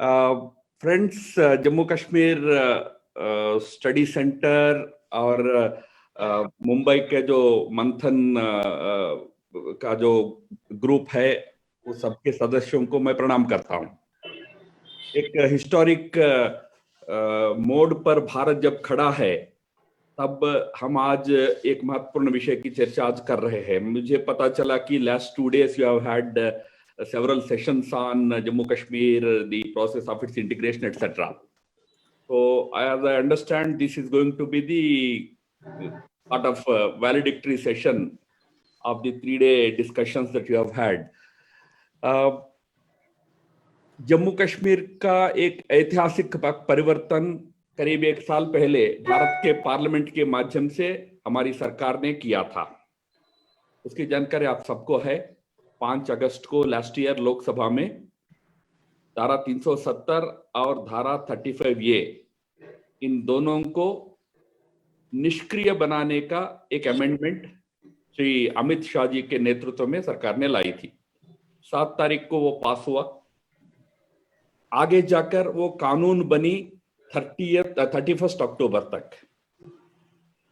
Friends, Jammu Kashmir study centre और मुंबई के जो मंथन का जो ग्रुप है, वो सबके सदस्यों को मैं प्रणाम करता हूं। एक हिस्टोरिक मोड पर भारत जब खड़ा है, तब हम आज एक महत्वपूर्ण विषय की चर्चा आज कर रहे हैं। मुझे पता चला कि last 2 days you have had several sessions on Jammu Kashmir, the process of its integration, etc. So, as I understand, this is going to be the sort of valedictory session of the 3-day discussions that you have had. Jammu Kashmir का एक ऐतिहासिक परिवर्तन करीब 1 साल पहले भारत के parliament के माध्यम से हमारी सरकार ने किया था। उसकी जानकारी आप सबको है। 5 अगस्त को लास्ट ईयर लोकसभा में धारा 370 और धारा 35A, इन दोनों को निष्क्रिय बनाने का एक अमेंडमेंट श्री अमित शाह जी के नेतृत्व में सरकार ने लाई थी। 7 तारीख को वो पास हुआ। आगे जाकर वो कानून बनी 31 अक्टूबर तक।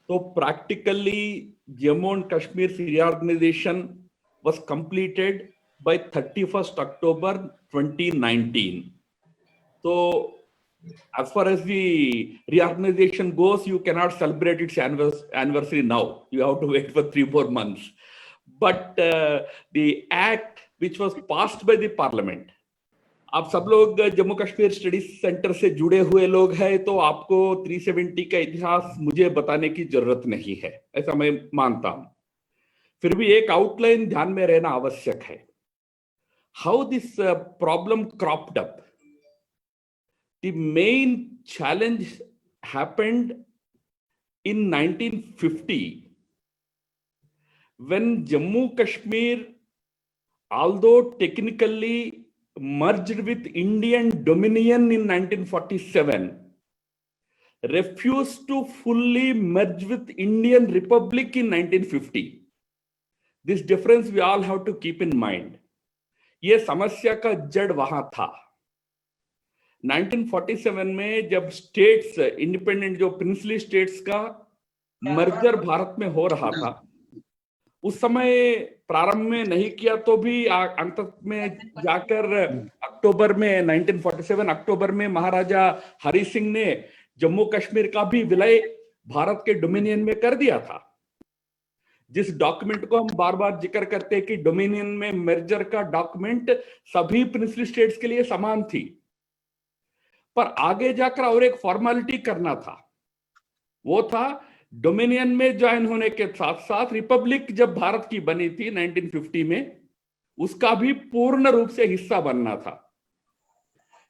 तो practically Jammu and Kashmir reorganization was completed by 31st October 2019. So, as far as the reorganization goes, you cannot celebrate its anniversary now. You have to wait for 3-4 months. But the act which was passed by the parliament, आप सब लोग Jammu Kashmir study centre से जुड़े हुए लोग हैं, तो आपको 370 का इतिहास मुझे बताने की जरूरत नहीं है, ऐसा मैं मानता हूं। फिर भी एक आउटलाइन ध्यान में रहना आवश्यक है। How this problem cropped up. The main challenge happened in 1950 when Jammu Kashmir, although technically merged with Indian Dominion in 1947, refused to fully merge with Indian Republic in 1950. This difference we all have to keep in mind. ये समस्या का जड़ वहां था। 1947 में जब states, independent जो princely states का मर्जर भारत में हो रहा था, उस समय प्रारंभ में नहीं किया तो भी अंत में जाकर अक्टूबर में 1947 अक्टूबर में महाराजा हरि सिंह ने जम्मू कश्मीर का भी विलय भारत के डोमिनियन में कर दिया था। जिस डॉक्यूमेंट को हम बार बार जिक्र करते हैं कि डोमिनियन में मर्जर का डॉक्यूमेंट सभी प्रिंसली स्टेट्स के लिए समान थी, पर आगे जाकर और एक फॉर्मेलिटी करना था। वो था डोमिनियन में ज्वाइन होने के साथ साथ रिपब्लिक जब भारत की बनी थी 1950 में, उसका भी पूर्ण रूप से हिस्सा बनना था।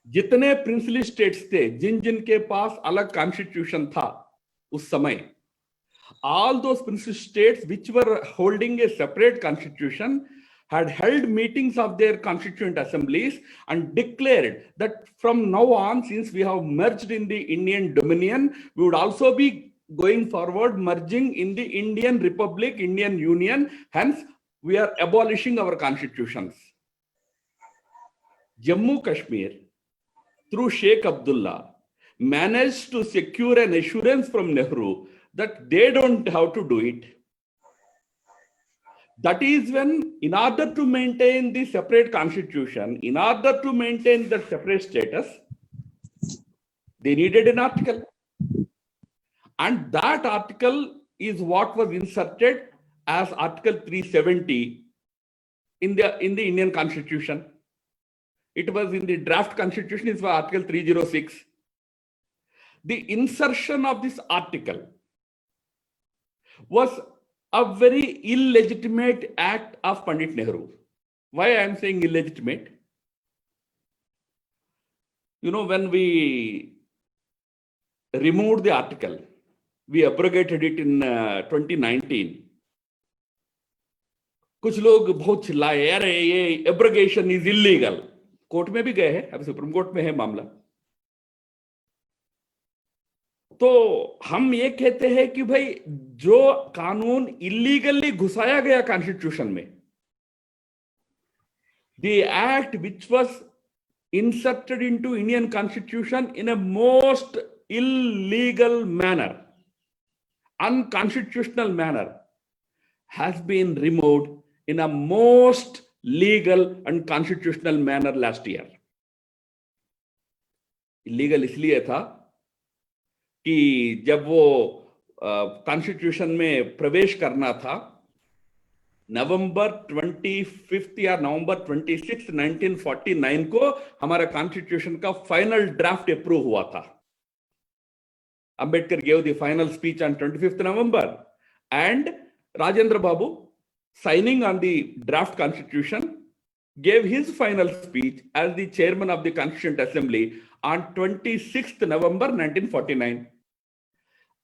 जितने प्रिंसली स्टेट्स थे, जिन जिन के पास अलग कॉन्स्टिट्यूशन था उस समय, all those princely states which were holding a separate constitution had held meetings of their constituent assemblies and declared that from now on, since we have merged in the Indian Dominion, we would also be going forward merging in the Indian Republic, Indian Union. Hence, we are abolishing our constitutions. Jammu Kashmir, through Sheikh Abdullah, managed to secure an assurance from Nehru that they don't have to do it. That is when, in order to maintain the separate constitution, in order to maintain the separate status, they needed an article. And that article is what was inserted as Article 370 in the Indian Constitution. It was in the draft constitution, it was Article 306. The insertion of this article was a very illegitimate act of Pandit Nehru. Why I am saying illegitimate? You know, when we removed the article, we abrogated it in 2019. कुछ लोग बहुत चिल्लाए, अरे ये abrogation is illegal. Court में भी गए हैं, अब सुप्रीम कोर्ट में है मामला। तो हम ये कहते हैं कि भाई जो कानून इलीगली घुसाया गया कॉन्स्टिट्यूशन में, the act which was inserted into Indian Constitution in a most illegal manner, unconstitutional manner, has been removed in a most legal and constitutional manner last year. Illegal इसलिए था कि जब वो कॉन्स्टिट्यूशन में प्रवेश करना था, नवंबर 25 या नवंबर 26, 1949 को हमारा कॉन्स्टिट्यूशन का फाइनल ड्राफ्ट अप्रूव हुआ था. Ambedkar gave the final speech on 25th November, and Rajendra Babu, signing on the draft constitution, gave his final speech as the chairman of the Constituent Assembly on 26th November 1949.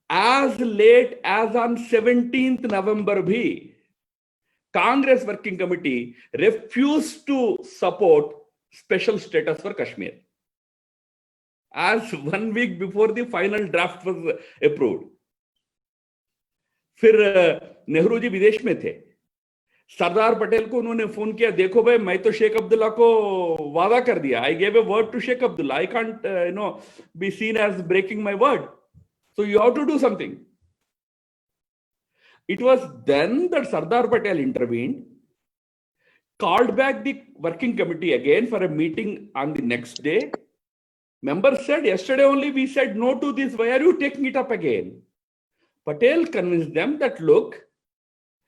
As late as on 17th November bhi, Congress Working Committee refused to support special status for Kashmir, as 1 week before the final draft was approved. फिर नेहरू जी विदेश में थे, सरदार पटेल को उन्होंने phone किया, देखो भाई मैं तो शेख अब्दुल्ला को वादा कर दिया, I gave a word to Sheikh Abdullah, I can't be seen as breaking my word, so you have to do something. It was then that Sardar Patel intervened, called back the working committee again for a meeting on the next day. Members said, yesterday only we said no to this, why are you taking it up again? Patel convinced them that, look,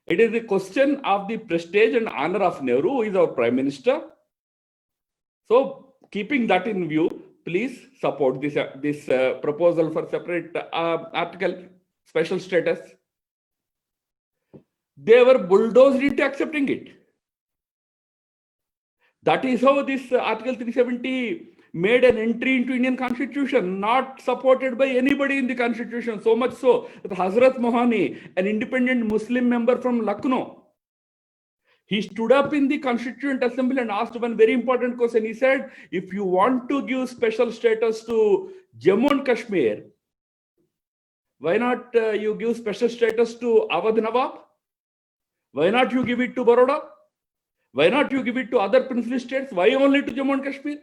it is a question of the prestige and honor of Nehru, who is our Prime Minister. So, keeping that in view, please support this proposal for separate article, special status. They were bulldozed into accepting it. That is how this Article 370 made an entry into Indian Constitution, not supported by anybody in the Constitution. So much so that Hazrat Mohani, an independent Muslim member from Lucknow, he stood up in the Constituent Assembly and asked one very important question. He said, if you want to give special status to Jammu and Kashmir, why not you give special status to Awadh Nawab? Why not you give it to Baroda? Why not you give it to other princely states? Why only to Jammu and Kashmir?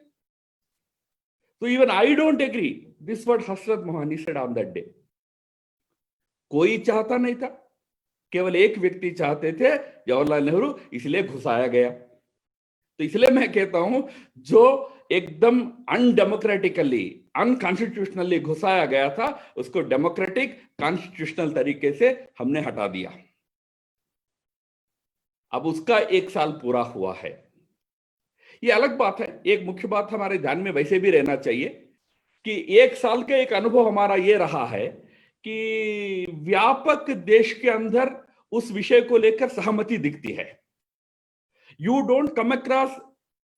So even I don't agree. This is what Hazrat Mohani said on that day. कोई चाहता नहीं था, केवल एक व्यक्ति चाहते थे, जवाहरलाल नेहरू, इसलिए घुसाया गया. तो इसलिए मैं कहता हूं, जो एकदम अनडेमोक्रेटिकली, अनकॉन्स्टिट्यूशनली घुसाया गया था, उसको डेमोक्रेटिक, कॉन्स्टिट्यूशनल तरीके से हमने हटा दिया. अब उसका 1 साल पूरा हुआ है. ये अलग बात है. एक मुख्य बात हमारे ध्यान में वैसे भी रहना चाहिए कि 1 साल का एक अनुभव हमारा ये रहा है कि व्यापक देश के अंदर उस विषय को लेकर सहमति दिखती है. You don't come across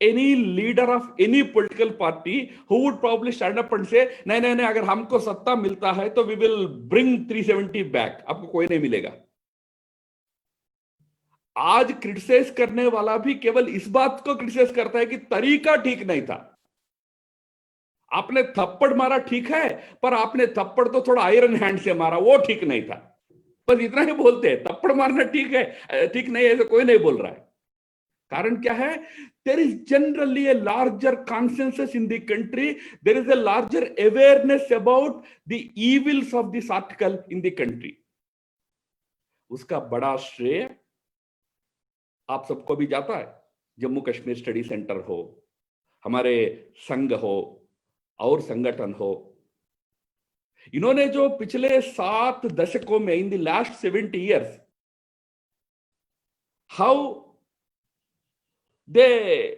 any leader of any political party who would probably stand up and say, नहीं नहीं नहीं, अगर हमको सत्ता मिलता है तो we will bring 370 back. आपको कोई नहीं मिलेगा. आज क्रिटिसाइज करने वाला भी केवल इस बात को क्रिटिसाइज करता है कि तरीका ठीक नहीं था. आपने थप्पड़ मारा ठीक है, पर आपने थप्पड़ तो थोड़ा आयरन हैंड से मारा, वो ठीक नहीं था. बस इतना ही बोलते हैं. थप्पड़ मारना ठीक है, ठीक नहीं है, ऐसा कोई नहीं बोल रहा है. कारण क्या है? There is generally a larger consensus in the country, there is a larger awareness about the evils of this article in the country. उसका बड़ा श्रेय आप सबको भी जाता है. जम्मू कश्मीर स्टडी सेंटर हो, हमारे संघ हो और संगठन हो, इन्होंने जो पिछले 7 दशकों में, in the last 70 years, how they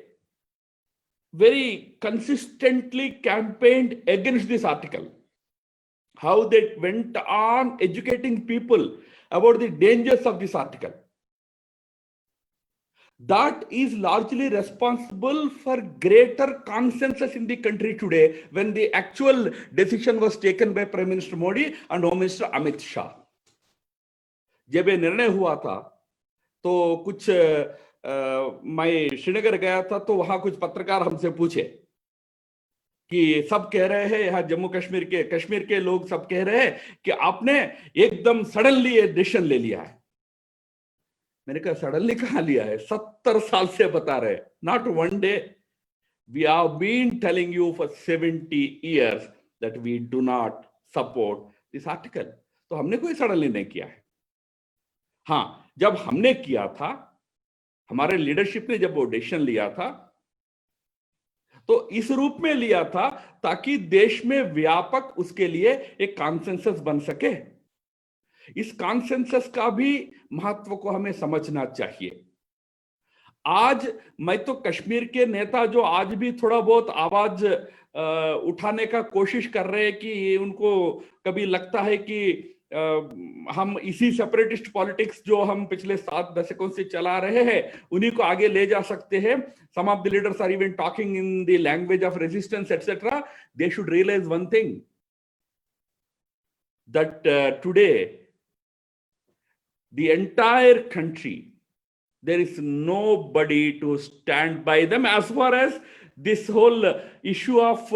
very consistently campaigned against this article, how they went on educating people about the dangers of this article. That is largely responsible for greater consensus in the country today when the actual decision was taken by Prime Minister Modi and Home Minister Amit Shah. जब ये निर्णय हुआ था तो कुछ मैं श्रीनगर गया था, तो वहां कुछ पत्रकार हमसे पूछे कि सब कह रहे हैं, यहाँ जम्मू कश्मीर के लोग सब कह रहे हैं कि आपने एकदम सडनली ये डिसीजन ले लिया है. मैंने कहा सडनली कहाँ लिया है? 70 साल से बता रहे, not 1 day. We have been telling you for 70 years that we do not support this article. तो हमने कोई सडनली नहीं किया है. हाँ, जब हमने किया था, हमारे लीडरशिप ने जब वो डिसीजन लिया था, तो इस रूप में लिया था ताकि देश में व्यापक उसके लिए एक कॉन्सेंसस बन सके. इस कॉन्सेंसस का भी महत्व को हमें समझना चाहिए. आज मैं तो कश्मीर के नेता जो आज भी थोड़ा बहुत आवाज उठाने का कोशिश कर रहे हैं कि उनको कभी लगता है कि हम इसी सेपरेटिस्ट पॉलिटिक्स जो हम पिछले 7 दशकों से चला रहे हैं उन्हीं को आगे ले जा सकते हैं. Some of the leaders are even talking in the language of resistance etcetera. They should realise one thing, that today the entire country, there is nobody to stand by them as far as this whole issue of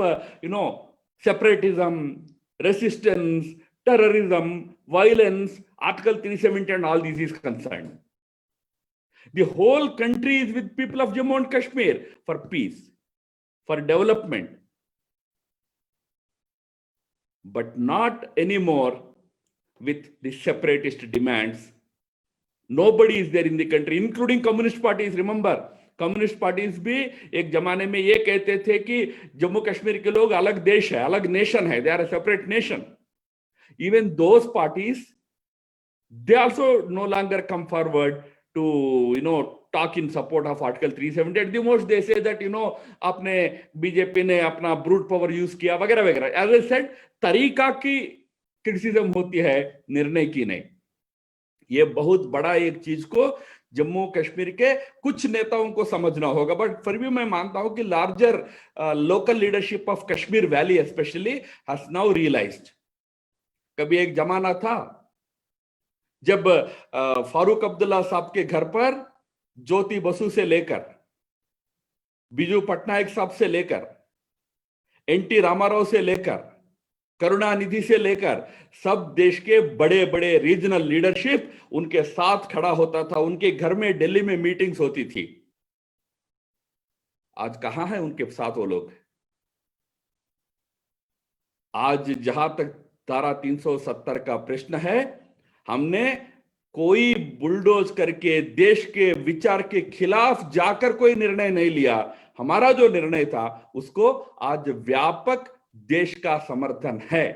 separatism, resistance, terrorism, violence, Article 370 and all these is concerned. The whole country is with people of Jammu and Kashmir for peace, for development, but not anymore with the separatist demands. Nobody is there in the country, including communist parties. Remember, communist parties भी एक जमाने में ये कहते थे कि जम्मू कश्मीर के लोग अलग देश है, अलग नेशन है, they are a separate nation. Even those parties, they also no longer come forward to talk in support of Article 370. At the most they say that आपने बीजेपी ने अपना ब्रूट पावर यूज किया वगैरह वगैरह. As I said, तरीका की criticism होती है, निर्णय की नहीं. ये बहुत बड़ा एक चीज को जम्मू कश्मीर के कुछ नेताओं को समझना होगा. बट फिर भी मैं मानता हूं कि larger local leadership of Kashmir valley especially has now realised. कभी एक जमाना था जब फारूक अब्दुल्ला साहब के घर पर ज्योति बसु से लेकर बिजू पटनायक साहब से लेकर एनटी रामाराव से लेकर करुणानिधि से लेकर सब देश के बड़े बड़े रीजनल लीडरशिप उनके साथ खड़ा होता था. उनके घर में दिल्ली में मीटिंग्स होती थी. आज कहां है उनके साथ वो लोग? आज जहां तक धारा 370 का प्रश्न है, हमने कोई बुलडोज करके देश के विचार के खिलाफ जाकर कोई निर्णय नहीं लिया. हमारा जो निर्णय था उसको आज व्यापक देश का समर्थन है,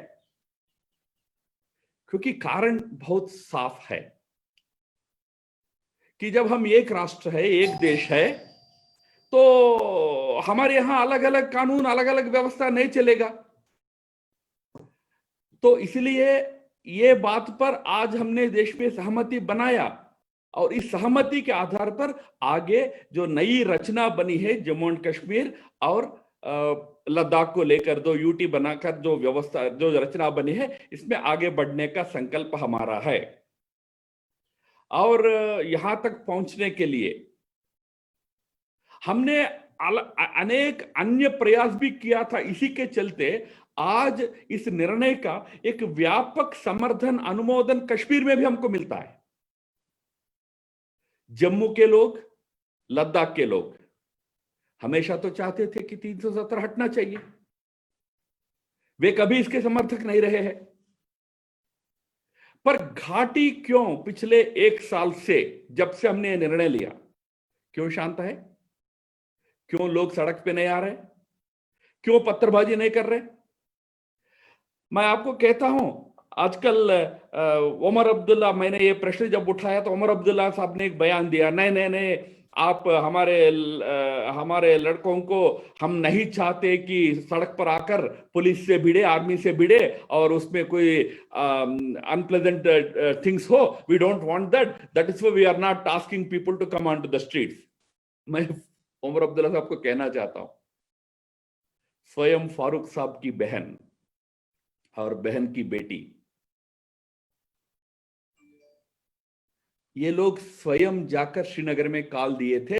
क्योंकि कारण बहुत साफ है कि जब हम एक राष्ट्र है, एक देश है, तो हमारे यहां अलग अलग कानून, अलग अलग व्यवस्था नहीं चलेगा. तो इसलिए ये बात पर आज हमने देश में सहमति बनाया और इस सहमति के आधार पर आगे जो नई रचना बनी है जम्मू एंड कश्मीर और लद्दाख को लेकर, 2 यूटी बनाकर जो व्यवस्था, जो रचना बनी है, इसमें आगे बढ़ने का संकल्प हमारा है. और यहां तक पहुंचने के लिए हमने अनेक अन्य प्रयास भी किया था. इसी के चलते आज इस निर्णय का एक व्यापक समर्थन, अनुमोदन कश्मीर में भी हमको मिलता है. जम्मू के लोग, लद्दाख के लोग हमेशा तो चाहते थे कि 370 हटना चाहिए. वे कभी इसके समर्थक नहीं रहे हैं. पर घाटी क्यों पिछले 1 साल से, जब से हमने यह निर्णय लिया, क्यों शांत है? क्यों लोग सड़क पे नहीं आ रहे? क्यों पत्थरबाजी नहीं कर रहे? मैं आपको कहता हूं, आजकल उमर अब्दुल्ला, मैंने ये प्रश्न जब उठाया तो उमर अब्दुल्ला साहब ने एक बयान दिया, नहीं नहीं नहीं, आप हमारे लड़कों को हम नहीं चाहते कि सड़क पर आकर पुलिस से भिड़े, आर्मी से भिड़े और उसमें कोई अनप्लेजेंट थिंग्स हो. We don't want that. That is why we are not asking people to come on to the streets. मैं उमर अब्दुल्ला साहब को कहना चाहता हूं, स्वयं फारूक साहब की बहन और बहन की बेटी, ये लोग स्वयं जाकर श्रीनगर में कॉल दिए थे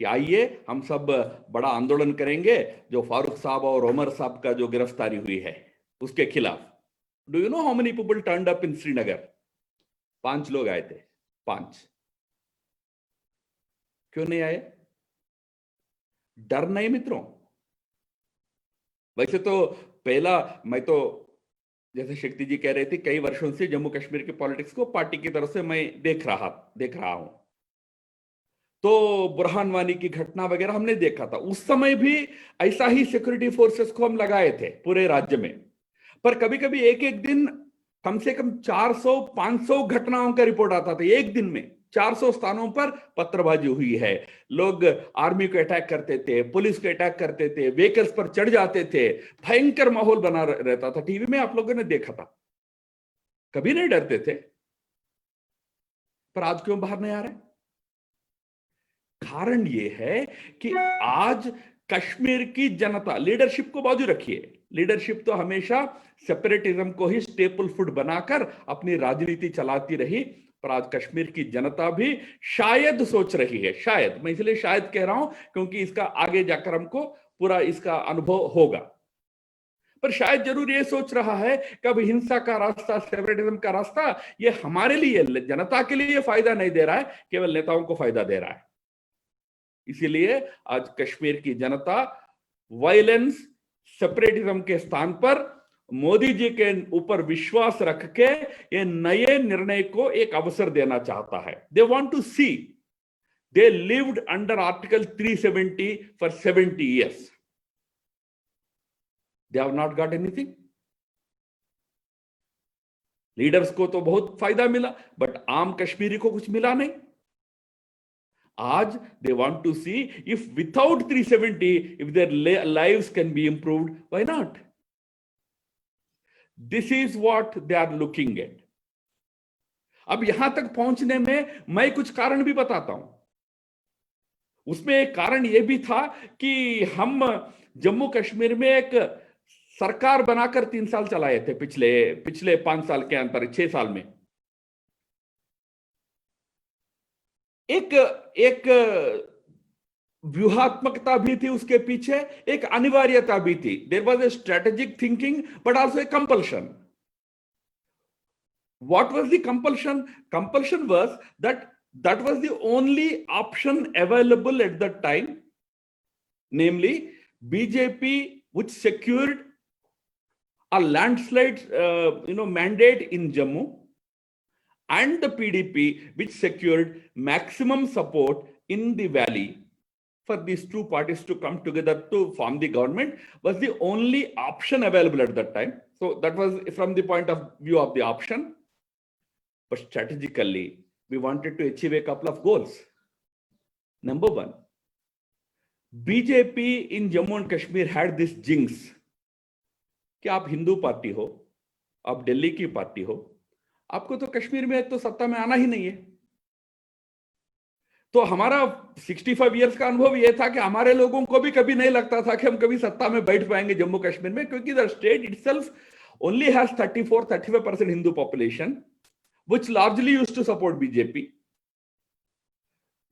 कि आइए हम सब बड़ा आंदोलन करेंगे जो फारूक साहब और उमर साहब का जो गिरफ्तारी हुई है उसके खिलाफ. Do you know how many people turned up in Srinagar? 5 लोग आए थे. 5. क्यों नहीं आए? डर नहीं मित्रों। वैसे तो पहला, मैं तो जैसे शक्ति जी कह रहे थे, कई वर्षों से जम्मू कश्मीर के पॉलिटिक्स को पार्टी की तरफ से मैं देख रहा हूं। तो बुरहान वानी की घटना वगैरह हमने देखा था, उस समय भी ऐसा ही सिक्योरिटी फोर्सेस को हम लगाए थे पूरे राज्य में। पर कभी कभी एक एक दिन कम से कम 400 500 घटनाओं का रिपोर्ट आता था एक दिन में। 400 स्थानों पर पत्थरबाजी हुई है, लोग आर्मी को अटैक करते थे, पुलिस को अटैक करते थे, व्हीकल्स पर चढ़ जाते थे, भयंकर माहौल बना रहता था। टीवी में आप लोगों ने देखा था, कभी नहीं डरते थे। पर आज क्यों बाहर नहीं आ रहे? कारण यह है कि आज कश्मीर की जनता, लीडरशिप को बाजू रखिए, लीडरशिप तो हमेशा सेपरेटिज्म को ही स्टेपल फूड बनाकर अपनी राजनीति चलाती रही। पर आज कश्मीर की जनता भी शायद सोच रही है, शायद, मैं इसलिए शायद कह रहा हूं क्योंकि इसका आगे जाकर हमको पूरा इसका अनुभव होगा, पर शायद जरूर ये सोच रहा है कि अब हिंसा का रास्ता, सेपरेटिज्म का रास्ता, ये हमारे लिए, जनता के लिए फायदा नहीं दे रहा है, केवल नेताओं को फायदा दे रहा है। इसीलिए आज कश्मीर की जनता वायलेंस, सेपरेटिज्म के स्थान पर मोदी जी के ऊपर विश्वास रख के ये नए निर्णय को एक अवसर देना चाहता है। They want to see, they lived under article 370 for 70 years, they have not got anything. Leaders को तो बहुत फायदा मिला, बट आम कश्मीरी को कुछ मिला नहीं। आज they want to see if without 370, if their lives can be improved, why not? This is what they are looking at. अब यहां तक पहुंचने में मैं कुछ कारण भी बताता हूं। उसमें एक कारण यह भी था कि हम जम्मू कश्मीर में एक सरकार बनाकर 3 साल चलाए थे, पिछले 5 साल के अंतर 6 साल में। एक व्यूहात्मकता भी थी उसके पीछे, एक अनिवार्यता भी थी। There was a strategic thinking but also a compulsion. What was the compulsion? Compulsion was that was the only option available at that time, namely BJP, which secured a landslide mandate in Jammu, and the PDP, which secured maximum support in the valley. For these two parties to come together to form the government was the only option available at that time. So that was from the point of view of the option. But strategically, we wanted to achieve a couple of goals. Number one, BJP in Jammu and Kashmir had this jinx कि आप Hindu party हो, आप दिल्ली की party हो, आपको तो कश्मीर में तो सत्ता में आना ही नहीं है। तो हमारा 65 इयर्स का अनुभव यह था कि हमारे लोगों को भी कभी नहीं लगता था कि हम कभी सत्ता में बैठ पाएंगे जम्मू कश्मीर में, क्योंकि the state itself only has 34-35% Hindu population, which largely used to support BJP.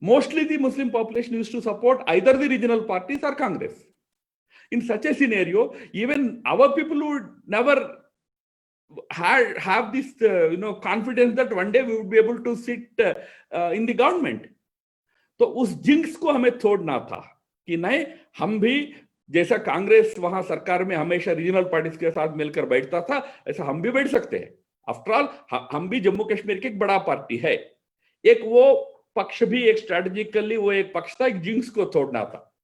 Mostly the Muslim population used to support either the regional parties or Congress. In such a scenario, even our people would never have this confidence that one day we would be able to sit in the government. तो उस jinx को हमें तोड़ना था कि नहीं, हम भी जैसा कांग्रेस वहां सरकार में हमेशा रीजनल पार्टीज के साथ मिलकर बैठता था, ऐसा हम भी बैठ सकते हैं। आफ्टर ऑल हम भी जम्मू कश्मीर की एक बड़ा पार्टी है। एक वो पक्ष भी, एक स्ट्रेटेजिकली वो एक पक्ष था, एक जिंक्स को तोड़ना था।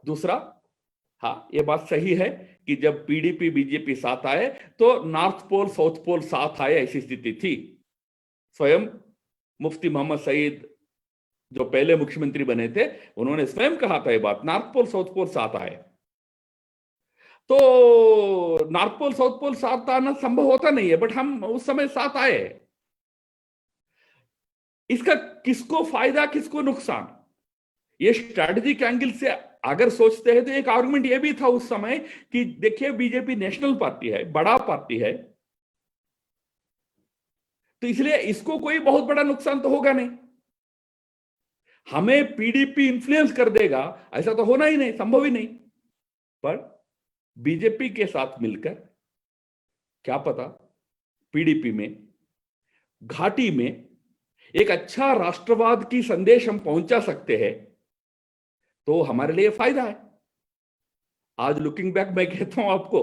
दूसरा, हाँ, ये बात सही है कि जब पीडीपी बीजेपी साथ आए तो नॉर्थ पोल साउथ पोल साथ आए, ऐसी स्थिति थी। स्वयं मुफ्ती मोहम्मद सईद जो पहले मुख्यमंत्री बने थे, उन्होंने स्वयं कहा था ये बात, नॉर्थ पोल साउथ पोल साथ आए। तो नॉर्थ पोल साउथ पोल साथ आना संभव होता नहीं है, बट हम उस समय साथ आए। इसका किसको फायदा, किसको नुकसान, ये स्ट्रैटेजिक एंगल से अगर सोचते हैं तो एक आर्गुमेंट ये भी था उस समय कि देखिए बीजेपी नेशनल पार्टी है, बड़ा पार्टी है, तो इसलिए इसको कोई बहुत बड़ा नुकसान तो होगा नहीं। हमें पीडीपी इन्फ्लुएंस कर देगा ऐसा तो होना ही नहीं, संभव ही नहीं। पर बीजेपी के साथ मिलकर क्या पता पीडीपी में, घाटी में एक अच्छा राष्ट्रवाद की संदेश हम पहुंचा सकते हैं, तो हमारे लिए फायदा है। आज लुकिंग बैक मैं कहता हूं आपको,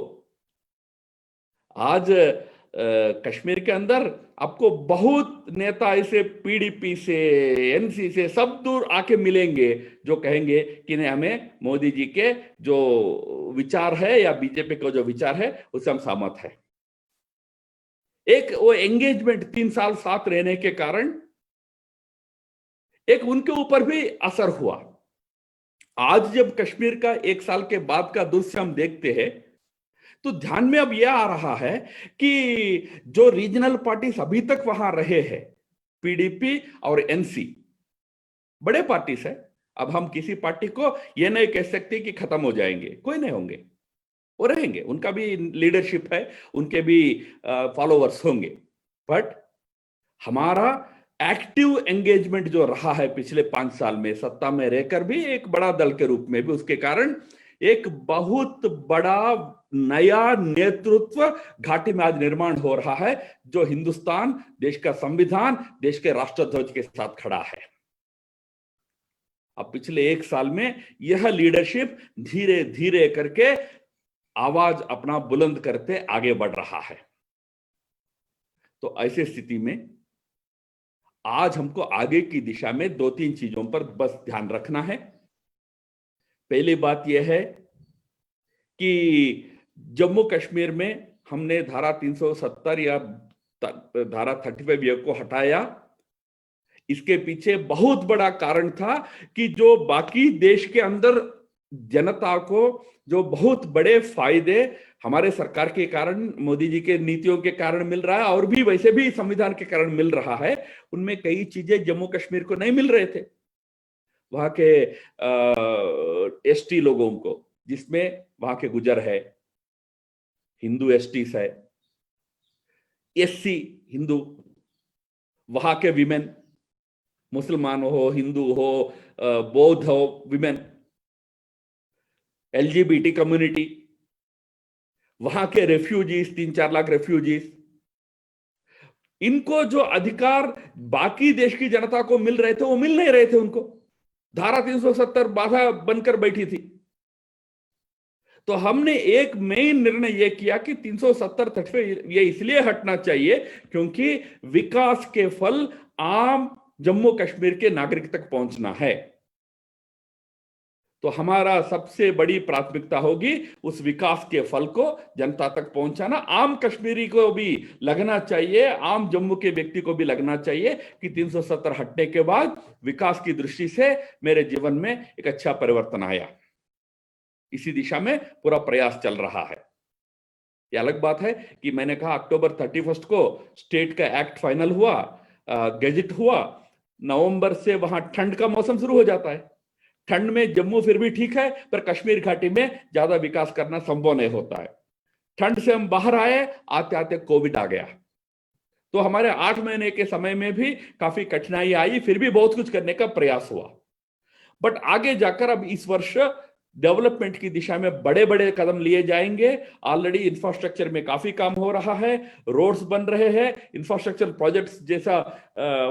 आज कश्मीर के अंदर आपको बहुत नेता ऐसे पीडीपी से, एनसी से सब दूर आके मिलेंगे जो कहेंगे कि नहीं, हमें मोदी जी के जो विचार है या बीजेपी का जो विचार है उससे हम सहमत है। एक वो एंगेजमेंट 3 साल साथ रहने के कारण एक उनके ऊपर भी असर हुआ। आज जब कश्मीर का 1 साल के बाद का दृश्य हम देखते हैं तो ध्यान में अब यह आ रहा है कि जो रीजनल पार्टीज अभी तक वहां रहे हैं, पीडीपी और एनसी, बड़े पार्टीज है। अब हम किसी पार्टी को यह नहीं कह सकते कि खत्म हो जाएंगे, कोई नहीं होंगे, वो रहेंगे, उनका भी लीडरशिप है, उनके भी फॉलोवर्स होंगे। बट हमारा एक्टिव एंगेजमेंट जो रहा है पिछले 5 साल में, सत्ता में रहकर भी एक बड़ा दल के रूप में भी, उसके कारण एक बहुत बड़ा नया नेतृत्व घाटी में आज निर्माण हो रहा है, जो हिंदुस्तान, देश का संविधान, देश के राष्ट्रध्वज के साथ खड़ा है। अब पिछले 1 साल में यह लीडरशिप धीरे धीरे करके आवाज अपना बुलंद करते आगे बढ़ रहा है। तो ऐसी स्थिति में आज हमको आगे की दिशा में 2-3 चीजों पर बस ध्यान रखना है। पहली बात यह है कि जम्मू कश्मीर में हमने धारा 370 या धारा 35 को हटाया। इसके पीछे बहुत बड़ा कारण था कि जो बाकी देश के अंदर जनता को जो बहुत बड़े फायदे हमारे सरकार के कारण, मोदी जी के नीतियों के कारण मिल रहा है, और भी वैसे भी संविधान के कारण मिल रहा है, उनमें कई चीजें जम्मू कश्मीर को नहीं मिल रहे थे। वहां के एसटी लोगों को, जिसमें वहां के गुजर है, हिंदू एसटी है, एससी हिंदू, वहां के विमेन, मुसलमान हो, हिंदू हो, बौद्ध हो, विमेन, एलजीबीटी कम्युनिटी, वहां के रेफ्यूजीज, 3-4 लाख रेफ्यूजीज, इनको जो अधिकार बाकी देश की जनता को मिल रहे थे वो मिल नहीं रहे थे उनको। धारा 370 बाधा बनकर बैठी थी। तो हमने एक मेन निर्णय यह किया कि 370 ये इसलिए हटना चाहिए क्योंकि विकास के फल आम जम्मू कश्मीर के नागरिक तक पहुंचना है। तो हमारा सबसे बड़ी प्राथमिकता होगी उस विकास के फल को जनता तक पहुंचाना। आम कश्मीरी को भी लगना चाहिए, आम जम्मू के व्यक्ति को भी लगना चाहिए कि 370 हटने के बाद विकास की दृष्टि से मेरे जीवन में एक अच्छा परिवर्तन आया। इसी दिशा में पूरा प्रयास चल रहा है। यह अलग बात है कि मैंने कहा अक्टूबर 31 को स्टेट का एक्ट फाइनल हुआ, गैजेट हुआ, नवंबर से वहां ठंड का मौसम शुरू हो जाता है। ठंड में जम्मू फिर भी ठीक है, पर कश्मीर घाटी में ज्यादा विकास करना संभव नहीं होता है। ठंड से हम बाहर आए, आते आते कोविड आ गया, तो हमारे 8 महीने के समय में भी काफी कठिनाई आई, फिर भी बहुत कुछ करने का प्रयास हुआ। बट आगे जाकर अब इस वर्ष डेवलपमेंट की दिशा में बड़े बड़े कदम लिए जाएंगे। ऑलरेडी इंफ्रास्ट्रक्चर में काफी काम हो रहा है, रोड्स बन रहे हैं, इंफ्रास्ट्रक्चर प्रोजेक्ट्स जैसा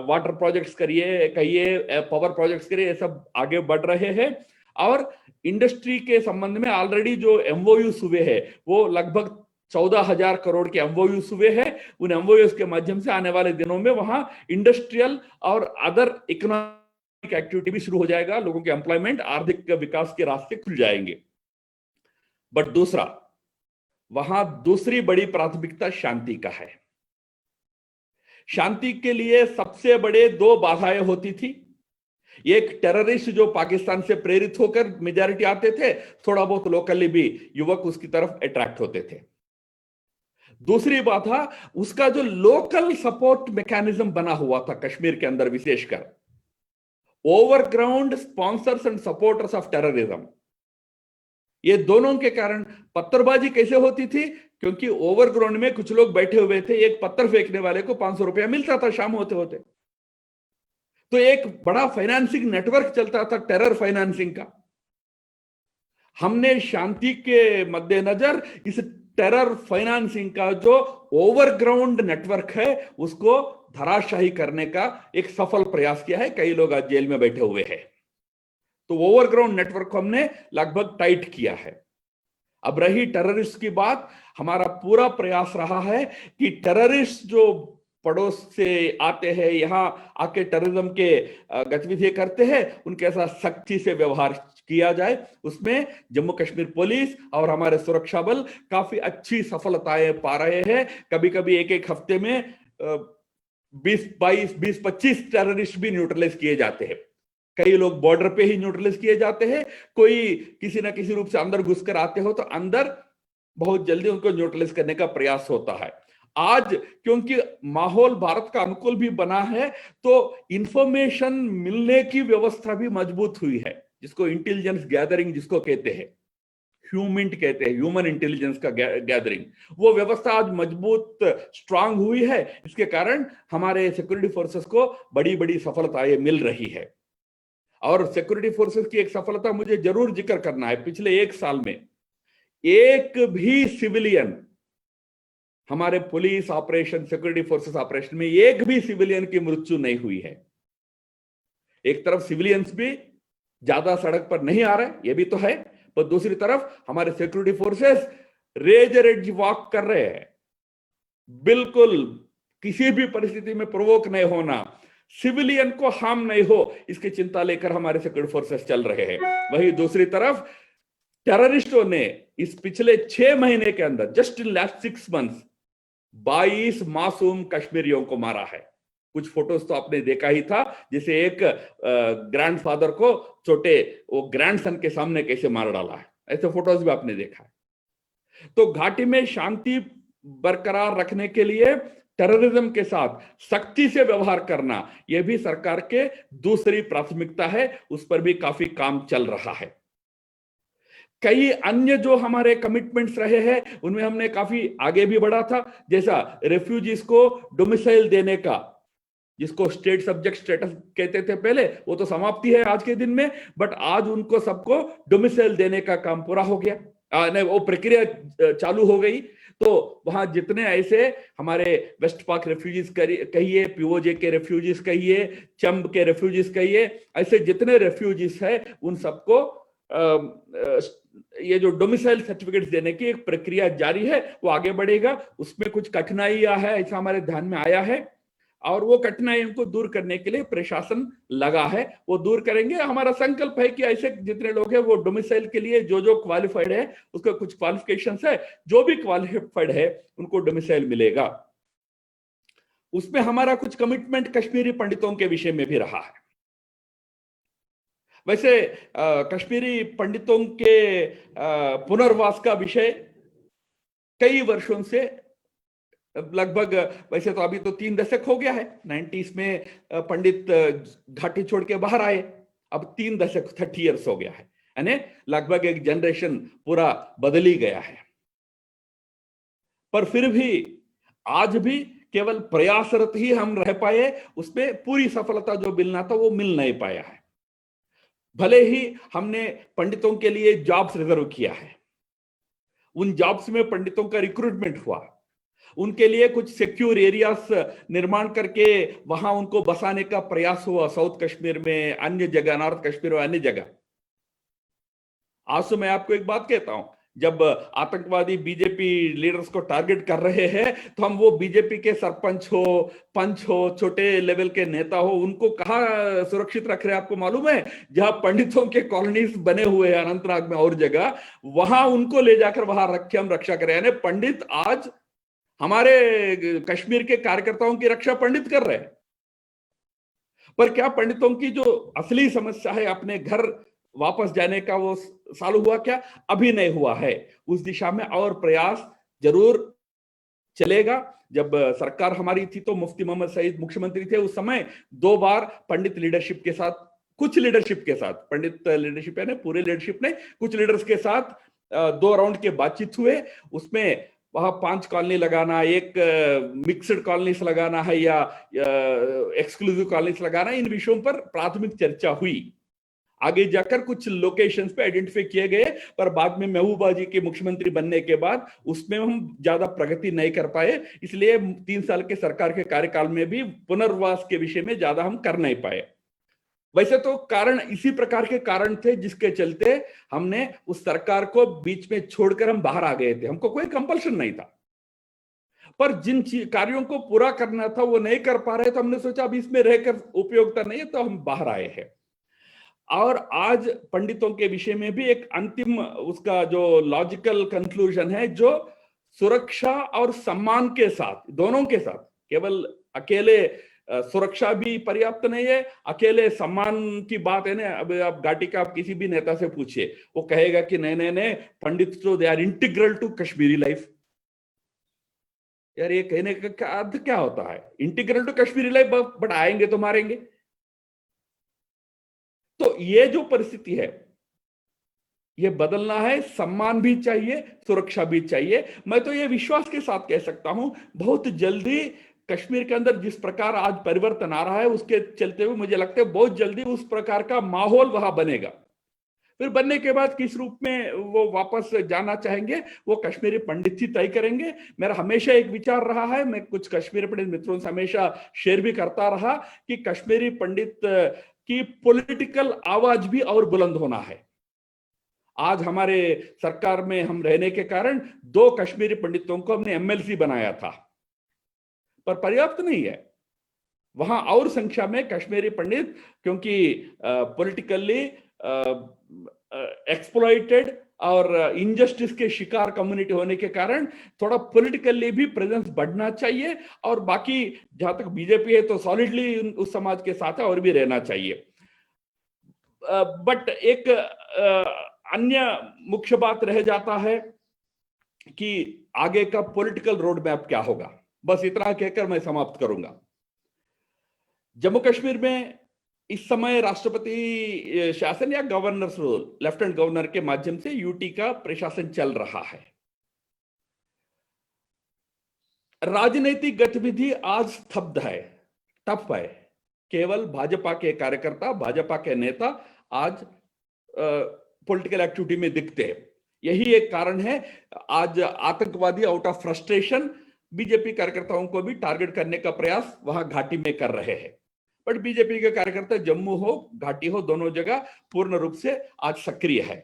वाटर प्रोजेक्ट्स कहिए, पावर प्रोजेक्ट्स करिए, ये सब आगे बढ़ रहे हैं। और इंडस्ट्री के संबंध में ऑलरेडी जो एमओयूज हुए हैं वो लगभग 14,000 करोड़ के एमओयूज हुए हैं। उन एमओयूज के माध्यम से आने वाले दिनों में वहां इंडस्ट्रियल और अदर इकोनॉमिक एक्टिविटी भी शुरू हो जाएगा, लोगों के एम्प्लॉयमेंट, आर्थिक विकास के रास्ते खुल जाएंगे। बट दूसरा, वहां दूसरी बड़ी प्राथमिकता शांति का है। शांति के लिए सबसे बड़े 2 बाधाएं होती थी। एक टेररिस्ट जो पाकिस्तान से प्रेरित होकर मेजॉरिटी आते थे, थोड़ा बहुत लोकली भी युवक उसकी तरफ अट्रैक्ट होते थे। दूसरी बाधा उसका जो लोकल सपोर्ट मैकेनिज्म बना हुआ था कश्मीर के अंदर, विशेषकर overground sponsors and supporters of terrorism. ये दोनों के कारण पत्थरबाजी कैसे होती थी, क्योंकि ओवरग्राउंड में कुछ लोग बैठे हुए थे, एक पत्थर फेंकने वाले को 500 रुपया मिलता था शाम होते होते। तो एक बड़ा फाइनेंसिंग नेटवर्क चलता था, टेरर फाइनेंसिंग का। हमने शांति के मद्देनजर इस टेरर फाइनेंसिंग का जो ओवरग्राउंड नेटवर्क है उसको धराशाही करने का एक सफल प्रयास किया है। कई लोग आज जेल में बैठे हुए हैं। तो ओवरग्राउंड नेटवर्क को हमने लगभग टाइट किया है। अब रही टेररिस्ट की बात, हमारा पूरा प्रयास रहा है कि टेररिस्ट जो पड़ोस से आते हैं, यहां आके टेररिज्म के गतिविधियां करते हैं, उनके साथ सख्ती से व्यवहार किया जाए। उसमें जम्मू कश्मीर पुलिस और हमारे सुरक्षा बल काफी अच्छी सफलताएं पा रहे हैं। कभी कभी एक एक हफ्ते में 20-25 टेररिस्ट भी न्यूट्रलाइज किए जाते हैं। कई लोग बॉर्डर पे ही न्यूट्रलाइज किए जाते हैं, कोई किसी ना किसी रूप से अंदर घुसकर आते हो तो अंदर बहुत जल्दी उनको न्यूट्रलाइज करने का प्रयास होता है। आज क्योंकि माहौल भारत का अनुकूल भी बना है, तो इंफॉर्मेशन मिलने की व्यवस्था भी मजबूत हुई है, जिसको इंटेलिजेंस गैदरिंग जिसको कहते हैं, ह्यूमिंट कहते हैं, ह्यूमन इंटेलिजेंस का गैदरिंग, वो व्यवस्था आज मजबूत स्ट्रांग हुई है। इसके कारण हमारे सिक्योरिटी फोर्सेस को बड़ी बड़ी सफलताएं मिल रही है। और सिक्योरिटी फोर्सेस की एक सफलता मुझे जरूर जिक्र करना है, पिछले 1 साल में एक भी सिविलियन, हमारे police operation, security forces operation में एक भी सिविलियन की मृत्यु नहीं हुई है। एक तरफ सिविलियंस भी ज्यादा सड़क पर नहीं आ रहे, ये भी तो है, पर दूसरी तरफ हमारे security forces razor edge walk कर रहे हैं, बिल्कुल किसी भी परिस्थिति में प्रोवोक नहीं होना, सिविलियन को हार्म नहीं हो, इसकी चिंता लेकर हमारे सिक्योरिटी फोर्सेस चल रहे हैं। वहीं दूसरी तरफ टेररिस्टों ने इस पिछले 6 महीने के अंदर, जस्ट इन लास्ट 6 मंथ्स, 22 मासूम कश्मीरियों को मारा है। कुछ फोटोज तो आपने देखा ही था, जैसे एक ग्रैंडफादर को छोटे वो ग्रैंडसन के सामने कैसे मार डाला है, ऐसे फोटोज भी आपने देखा है। तो घाटी में शांति बरकरार रखने के लिए टेररिज्म के साथ सख्ती से व्यवहार करना, यह भी सरकार के दूसरी प्राथमिकता है, उस पर भी काफी काम चल रहा है। कई अन्य जो हमारे कमिटमेंट्स रहे हैं, उनमें हमने काफी आगे भी बढ़ा था, जैसा रेफ्यूजीज को डोमिसाइल देने का, जिसको स्टेट सब्जेक्ट स्टेटस कहते थे पहले, वो तो समाप्ति है आज के दिन में, बट आज उनको सबको डोमिसाइल देने का काम पूरा हो गया, नहीं वो प्रक्रिया चालू हो गई। तो वहां जितने ऐसे हमारे वेस्ट पाक रेफ्यूजीज कहिए, पीओजे के रेफ्यूजीज कहिए, चंब के रेफ्यूजीज कहिए, ऐसे जितने रेफ्यूजीज है उन सबको ये जो डोमिसाइल सर्टिफिकेट्स देने की एक प्रक्रिया जारी है, वो आगे बढ़ेगा। उसमें कुछ कठिनाइयां है, ऐसा हमारे ध्यान में आया है, और वो कठिनाइयों को दूर करने के लिए प्रशासन लगा है, वो दूर करेंगे। हमारा संकल्प है कि ऐसे जितने लोग हैं वो डोमिसाइल के लिए जो जो क्वालिफाइड है, उसका कुछ क्वालिफिकेशंस है, जो भी क्वालिफाइड है उनको डोमिसाइल मिलेगा। उसमें हमारा कुछ कमिटमेंट कश्मीरी पंडितों के विषय में भी रहा है। वैसे कश्मीरी पंडितों के पुनर्वास का विषय कई वर्षों से, लगभग, वैसे तो अभी तो 3 दशक हो गया है, 90s में पंडित घाटी छोड़ के बाहर आए, अब 3 दशक 30 इयर्स हो गया है, यानी लगभग एक जनरेशन पूरा बदल ही गया है। पर फिर भी आज भी केवल प्रयासरत ही हम रह पाए, उसमें पूरी सफलता जो मिलना था वो मिल नहीं पाया है। भले ही हमने पंडितों के लिए जॉब्स रिजर्व किया है, उन जॉब्स में पंडितों का रिक्रूटमेंट हुआ, उनके लिए कुछ सिक्योर एरियाज निर्माण करके वहां उनको बसाने का प्रयास हुआ, साउथ कश्मीर में, अन्य जगह, नॉर्थ कश्मीर और अन्य जगह। आज तो मैं आपको एक बात कहता हूं, जब आतंकवादी बीजेपी लीडर्स को टारगेट कर रहे हैं, तो हम वो बीजेपी के सरपंच हो, पंच हो, छोटे लेवल के नेता हो, उनको कहाँ सुरक्षित रख रहे हैं आपको मालूम है? जहां पंडितों के कॉलोनीज बने हुए हैं अनंतनाग में और जगह, वहां उनको ले जाकर वहां रख के हम रक्षा करें। यानी पंडित आज हमारे कश्मीर के कार्यकर्ताओं की रक्षा पंडित कर रहे हैं। पर क्या पंडितों की जो असली समस्या है अपने घर वापस जाने का, वो चालू हुआ क्या? अभी नहीं हुआ है। उस दिशा में और प्रयास जरूर चलेगा। जब सरकार हमारी थी तो मुफ्ती मोहम्मद सईद मुख्यमंत्री थे, उस समय 2 बार पंडित लीडरशिप के साथ, कुछ लीडरशिप के साथ, पंडित लीडरशिप है ना, पूरे लीडरशिप ने, कुछ लीडर्स के साथ 2 राउंड के बातचीत हुए। उसमें वहां 5 कॉलोनी लगाना, एक मिक्सड कॉलोनीज लगाना है या एक्सक्लूसिव कॉलोनीज लगाना, इन विषयों पर प्राथमिक चर्चा हुई। आगे जाकर कुछ लोकेशंस पे आइडेंटिफाई किए गए, पर बाद में महबूबा जी के मुख्यमंत्री बनने के बाद उसमें हम ज्यादा प्रगति नहीं कर पाए, इसलिए 3 साल के सरकार के कार्यकाल में भी पुनर्वास के विषय में ज्यादा हम कर नहीं पाए। वैसे तो कारण इसी प्रकार के कारण थे जिसके चलते हमने उस सरकार को बीच में छोड़कर हम बाहर आ गए थे। हमको कोई कंपल्शन नहीं था, पर जिन कार्यों को पूरा करना था वो नहीं कर पा रहे, तो हमने सोचा अब इसमें रहकर उपयोगिता नहीं है, तो हम बाहर आए हैं। और आज पंडितों के विषय में भी एक अंतिम उसका जो लॉजिकल कंक्लूजन है, जो सुरक्षा और सम्मान के साथ, दोनों के साथ, केवल अकेले सुरक्षा भी पर्याप्त नहीं है, अकेले सम्मान की बात है ना। अब आप घाटी का आप किसी भी नेता से पूछिए, वो कहेगा कि नहीं नहीं नहीं, पंडित तो they are integral to Kashmiri life. यार ये कहने का अर्थ क्या होता है? Integral to Kashmiri life, but आएंगे तो मारेंगे। तो ये जो परिस्थिति है ये बदलना है। सम्मान भी चाहिए, सुरक्षा भी चाहिए। मैं तो ये विश्वास के साथ कह सकता हूं, बहुत जल्दी कश्मीर के अंदर जिस प्रकार आज परिवर्तन आ रहा है, उसके चलते हुए मुझे लगता है बहुत जल्दी उस प्रकार का माहौल वहां बनेगा। फिर बनने के बाद किस रूप में वो वापस जाना चाहेंगे, वो कश्मीरी पंडित ही तय करेंगे। मेरा हमेशा एक विचार रहा है, मैं कुछ कश्मीरी पंडित मित्रों से हमेशा शेयर भी करता रहा, कि कश्मीरी पंडित की पॉलिटिकल आवाज भी और बुलंद होना है। आज हमारे सरकार में हम रहने के कारण 2 कश्मीरी पंडितों को हमने एमएलसी बनाया था, पर पर्याप्त नहीं है। वहां और संख्या में कश्मीरी पंडित, क्योंकि पॉलिटिकली एक्सप्लॉइटेड और इनजस्टिस के शिकार कम्युनिटी होने के कारण थोड़ा पॉलिटिकली भी प्रेजेंस बढ़ना चाहिए। और बाकी जहां तक बीजेपी है तो सॉलिडली उस समाज के साथ है और भी रहना चाहिए। बट एक अन्य मुख्य बात रह जाता है कि आगे का पॉलिटिकल रोड मैप क्या होगा। बस इतना कहकर मैं समाप्त करूंगा। जम्मू कश्मीर में इस समय राष्ट्रपति शासन या गवर्नर रूल, लेफ्टिनेंट गवर्नर के माध्यम से यूटी का प्रशासन चल रहा है। राजनीतिक गतिविधि आज स्तब्ध है, ठप है। केवल भाजपा के कार्यकर्ता, भाजपा के नेता आज पॉलिटिकल एक्टिविटी में दिखते हैं। यही एक कारण है। आज आतंकवादी आउट ऑफ फ्रस्ट्रेशन बीजेपी कार्यकर्ताओं को भी टारगेट करने का प्रयास वहां घाटी में कर रहे हैं। बट बीजेपी के कार्यकर्ता जम्मू हो, घाटी हो, दोनों जगह पूर्ण रूप से आज सक्रिय है।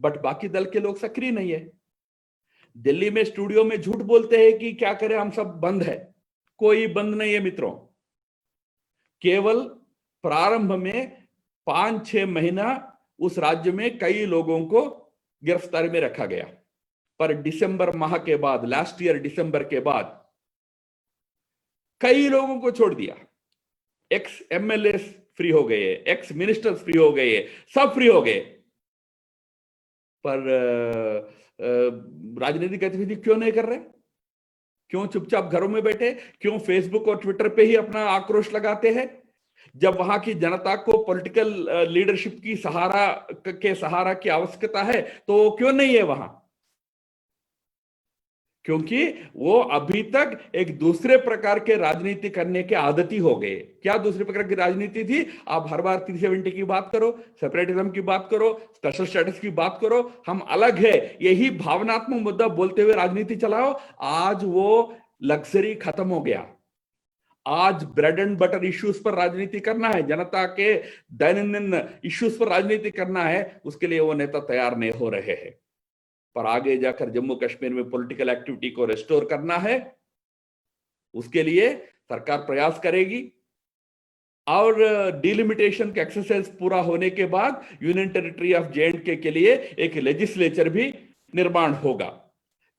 बट बाकी दल के लोग सक्रिय नहीं है। दिल्ली में स्टूडियो में झूठ बोलते हैं कि क्या करें, हम सब बंद है। कोई बंद नहीं है मित्रों। केवल प्रारंभ में 5-6 महीना उस राज्य में कई लोगों को गिरफ्तारी में रखा गया, पर दिसंबर माह के बाद, लास्ट ईयर दिसंबर के बाद कई लोगों को छोड़ दिया। एक्स एमएलए फ्री हो गए, एक्स मिनिस्टर्स फ्री हो गए, सब फ्री हो गए। पर राजनीतिक गतिविधि क्यों नहीं कर रहे? क्यों चुपचाप घरों में बैठे? क्यों फेसबुक और ट्विटर पे ही अपना आक्रोश लगाते हैं? जब वहां की जनता को पॉलिटिकल लीडरशिप की सहारा की आवश्यकता है, तो क्यों नहीं है वहां? क्योंकि वो अभी तक एक दूसरे प्रकार के राजनीति करने के आदती हो गए। क्या दूसरे प्रकार की राजनीति थी? आप हर बार 370 की बात करो, सेपरेटिज्म की बात करो, स्पेशल स्टेटस की बात करो, हम अलग है, यही भावनात्मक मुद्दा बोलते हुए राजनीति चलाओ। आज वो लग्जरी खत्म हो गया। आज ब्रेड एंड बटर इश्यूज पर राजनीति करना है, जनता के दैनंदिन इश्यूज पर राजनीति करना है, उसके लिए वो नेता तैयार नहीं हो रहे हैं। पर आगे जाकर जम्मू कश्मीर में पॉलिटिकल एक्टिविटी को रेस्टोर करना है, उसके लिए सरकार प्रयास करेगी। और डिलिमिटेशन का एक्सरसाइज पूरा होने के बाद यूनियन टेरिटरी ऑफ जे&के के लिए एक लेजिस्लेचर भी निर्माण होगा।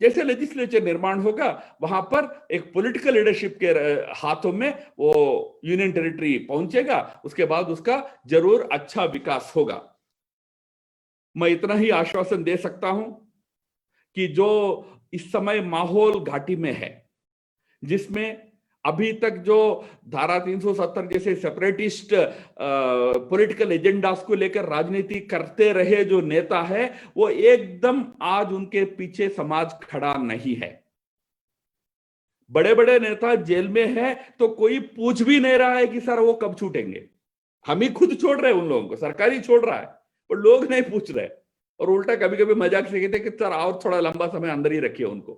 जैसे लेजिस्लेचर निर्माण होगा, वहां पर एक पॉलिटिकल लीडरशिप के हाथों में वो यूनियन टेरिटरी पहुंचेगा। उसके बाद उसका जरूर अच्छा विकास होगा। मैं इतना ही आश्वासन दे सकता हूं कि जो इस समय माहौल घाटी में है, जिसमें अभी तक जो धारा 370 जैसे सेपरेटिस्ट पॉलिटिकल एजेंडास को लेकर राजनीति करते रहे जो नेता है, वो एकदम आज उनके पीछे समाज खड़ा नहीं है। बड़े बड़े नेता जेल में है तो कोई पूछ भी नहीं रहा है कि सर वो कब छूटेंगे। हम ही खुद छोड़ रहे हैं उन लोगों को, सरकार ही छोड़ रहा है, पर लोग नहीं पूछ रहे। और उल्टा कभी कभी मजाक से कहते कि सर और थोड़ा लंबा समय अंदर ही रखिए उनको।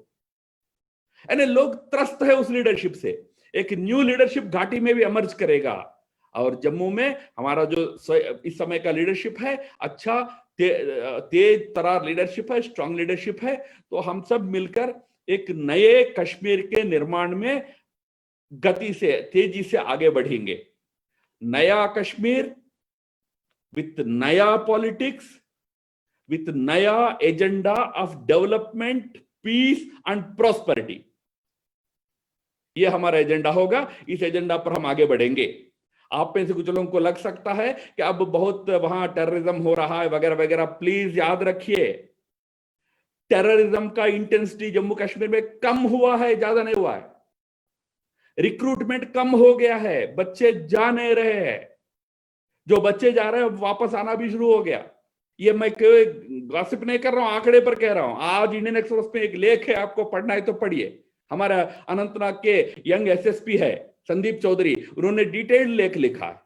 यानी लोग त्रस्त है उस लीडरशिप से। एक न्यू लीडरशिप घाटी में भी एमर्ज करेगा। और जम्मू में हमारा जो इस समय का लीडरशिप है, अच्छा तेज तरार लीडरशिप है, स्ट्रांग लीडरशिप है। तो हम सब मिलकर एक नए कश्मीर के निर्माण में गति से, तेजी से आगे बढ़ेंगे। नया कश्मीर विथ नया पॉलिटिक्स, विथ नया agenda of development, peace and prosperity, ये हमारा एजेंडा होगा। इस एजेंडा पर हम आगे बढ़ेंगे। आप में से कुछ लोगों को लग सकता है कि अब बहुत वहां टेररिज्म हो रहा है वगैरह वगैरह। प्लीज याद रखिए, टेररिज्म का इंटेंसिटी जम्मू कश्मीर में कम हुआ है, ज्यादा नहीं हुआ है। रिक्रूटमेंट कम हो गया है, बच्चे जा नहीं रहे हैं। जो बच्चे जा रहे हैं वापस आना भी शुरू हो गया। ये मैं कोई गॉसिप नहीं कर रहा हूं, आंकड़े पर कह रहा हूं। आज इंडियन एक्सप्रेस में एक लेख है, आपको पढ़ना है तो पढ़िए। हमारा अनंतनाग के यंग एसएसपी है संदीप चौधरी, उन्होंने डिटेल्ड लेख लिखा है।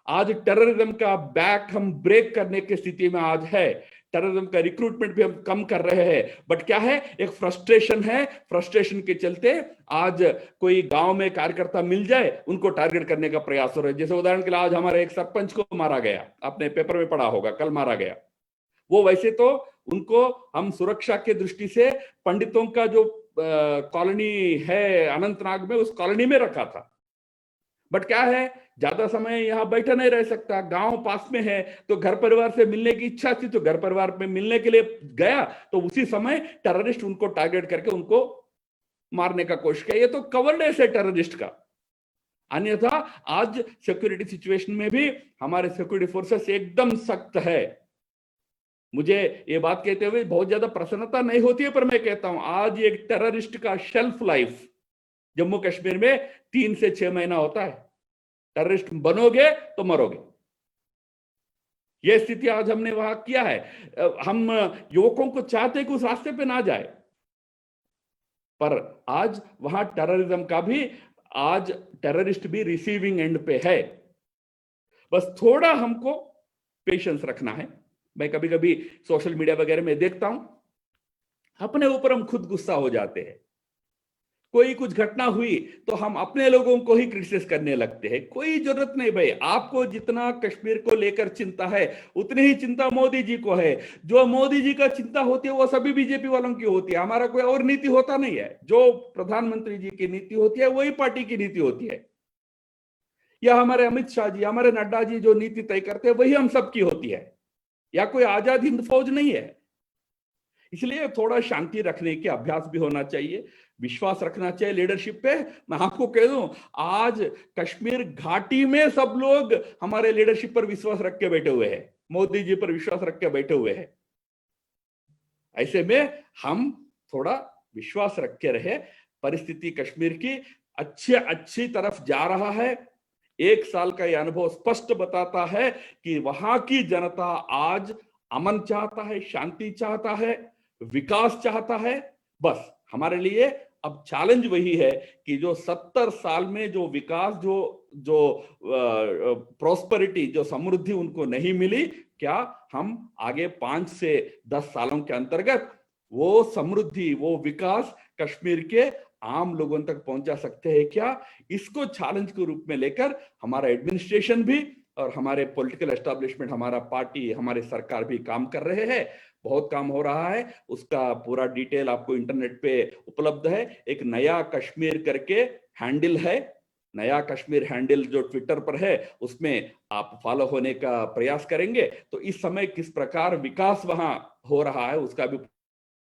आज टेररिज्म का बैक हम ब्रेक करने की स्थिति में आज है। टेररिज्म का रिक्रूटमेंट भी हम कम कर रहे हैं। बट क्या है, एक फ्रस्ट्रेशन है। फ्रस्ट्रेशन के चलते आज कोई गांव में कार्यकर्ता मिल जाए, उनको टारगेट करने का प्रयास हो रहा है। जैसे उदाहरण के लिए आज हमारे एक सरपंच को मारा गया, आपने पेपर में पढ़ा होगा, कल मारा गया। वो वैसे तो उनको हम सुरक्षा के दृष्टि से पंडितों का जो कॉलोनी है अनंतनाग में, उस कॉलोनी में रखा था। बट क्या है, ज्यादा समय यहां बैठा नहीं रह सकता, गांव पास में है, तो घर परिवार से मिलने की इच्छा थी, तो घर परिवार में मिलने के लिए गया, तो उसी समय टेररिस्ट उनको टारगेट करके उनको मारने का कोशिश किया। ये तो कवर्नेस है टेररिस्ट का। अन्यथा आज सिक्योरिटी सिचुएशन में भी हमारे सिक्योरिटी फोर्सेस एकदम सख्त है। मुझे ये बात कहते हुए बहुत ज्यादा प्रसन्नता नहीं होती है, पर मैं कहता हूं आज एक टेररिस्ट का शेल्फ लाइफ जम्मू कश्मीर में 3 से 6 महीना होता है। टेररिस्ट बनोगे तो मरोगे। यह स्थिति आज हमने वहां किया है। हम युवकों को चाहते कि उस रास्ते पे ना जाए, पर आज वहां टेररिज्म का भी, आज टेररिस्ट भी रिसीविंग एंड पे है। बस थोड़ा हमको पेशेंस रखना है। मैं कभी कभी सोशल मीडिया वगैरह में देखता हूं, अपने ऊपर हम खुद गुस्सा हो जाते हैं। कोई कुछ घटना हुई तो हम अपने लोगों को ही क्रिटिसाइज करने लगते हैं। कोई जरूरत नहीं भाई, आपको जितना कश्मीर को लेकर चिंता है उतनी ही चिंता मोदी जी को है। जो मोदी जी का चिंता होती है वो सभी बीजेपी वालों की होती है। हमारा कोई और नीति होता नहीं है। जो प्रधानमंत्री जी की नीति होती है वही पार्टी की नीति होती है, या हमारे अमित शाह जी, हमारे नड्डा जी जो नीति तय करते हैं वही हम सबकी होती है, या कोई आजाद हिंद फौज नहीं है। इसलिए थोड़ा शांति रखने के अभ्यास भी होना चाहिए, विश्वास रखना चाहिए लीडरशिप पे। मैं आपको कह दूं, आज कश्मीर घाटी में सब लोग हमारे लीडरशिप पर विश्वास रख के बैठे हुए हैं, मोदी जी पर विश्वास रख के बैठे हुए हैं। ऐसे में हम थोड़ा विश्वास रख के रहे। परिस्थिति कश्मीर की अच्छी तरफ जा रहा है। 1 साल का यह अनुभव स्पष्ट बताता है कि वहां की जनता आज अमन चाहता है, शांति चाहता है, विकास चाहता है। बस हमारे लिए अब चैलेंज वही है कि जो 70 साल में जो विकास, जो प्रॉस्पेरिटी, जो समृद्धि उनको नहीं मिली, क्या हम आगे 5 से 10 सालों के अंतर्गत वो समृद्धि, वो विकास कश्मीर के आम लोगों तक पहुंचा सकते हैं क्या? इसको चैलेंज के रूप में लेकर हमारा एडमिनिस्ट्रेशन भी और हमारे पॉलिटिकल एस्टैब्लिशमेंट, हमारा पार्टी, हमारे सरकार भी काम कर रहे हैं। बहुत काम हो रहा है, उसका पूरा डिटेल आपको इंटरनेट पे उपलब्ध है। एक नया कश्मीर करके हैंडल है, नया कश्मीर हैंडल जो ट्विटर पर है, उसमें आप फॉलो होने का प्रयास करेंगे तो इस समय किस प्रकार विकास वहां हो रहा है उसका भी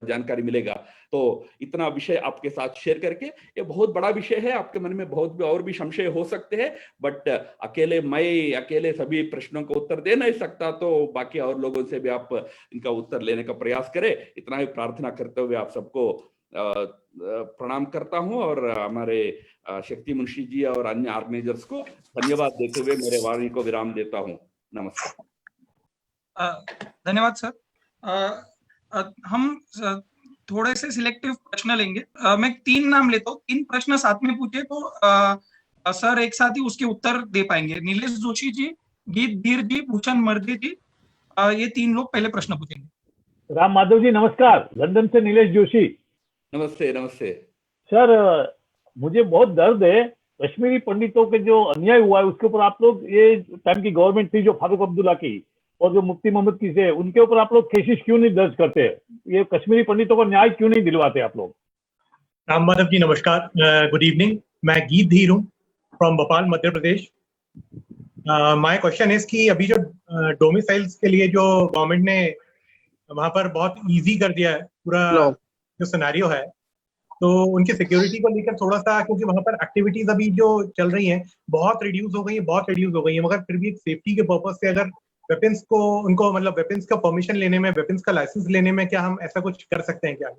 जानकारी मिलेगा। तो इतना विषय आपके साथ शेयर करके, ये बहुत बड़ा विषय है, आपके मन में बहुत भी और भी संशय हो सकते हैं, बट अकेले सभी प्रश्नों का उत्तर दे नहीं सकता, तो बाकी और लोगों से भी आप इनका उत्तर लेने का प्रयास करें। इतना ही प्रार्थना करते हुए आप सबको प्रणाम करता हूं और हमारे शक्ति मुंशी जी और अन्य ऑर्गेनाइजर्स को धन्यवाद देते हुए मेरे वाणी को विराम देता हूं। नमस्कार। धन्यवाद सर। हम थोड़े से सिलेक्टिव प्रश्न लेंगे। मैं 3 नाम लेता हूँ, 3 प्रश्न साथ में पूछे तो सर एक साथ ही उसके उत्तर दे पाएंगे। नीलेश जोशी जी, गीत धीर जी, भूषण मर्दी जी, ये 3 लोग पहले प्रश्न पूछेंगे। राम माधव जी नमस्कार, लंदन से नीलेश जोशी। नमस्ते। नमस्ते सर, मुझे बहुत दर्द है कश्मीरी पंडितों के जो अन्याय हुआ है उसके ऊपर आप लोग, ये टाइम की गवर्नमेंट थी जो फारूक अब्दुल्ला की और जो मुफ्ती मोहम्मद की से, उनके ऊपर आप लोग केसेस क्यों नहीं दर्ज करते? ये कश्मीरी पंडितों को न्याय क्यों नहीं दिलवाते आप लोग? राम माधव जी नमस्कार, गुड इवनिंग। मैं गीत धीर हूँ from Bhopal Madhya Pradesh. My question is कि अभी जो डोमिसाइल्स के लिए जो गवर्नमेंट ने वहां पर बहुत इजी कर दिया है पूरा जो सिनेरियो है, तो उनकी सिक्योरिटी को लेकर थोड़ा सा, क्योंकि वहां पर एक्टिविटीज अभी जो चल रही हैं बहुत रिड्यूस हो गई है, मगर फिर भी एक सेफ्टी के पर्पज से अगर वेपन्स को उनको मतलब वेपन्स का परमिशन लेने में, वेपन्स का लाइसेंस लेने में क्या हम ऐसा कुछ कर सकते हैं क्या?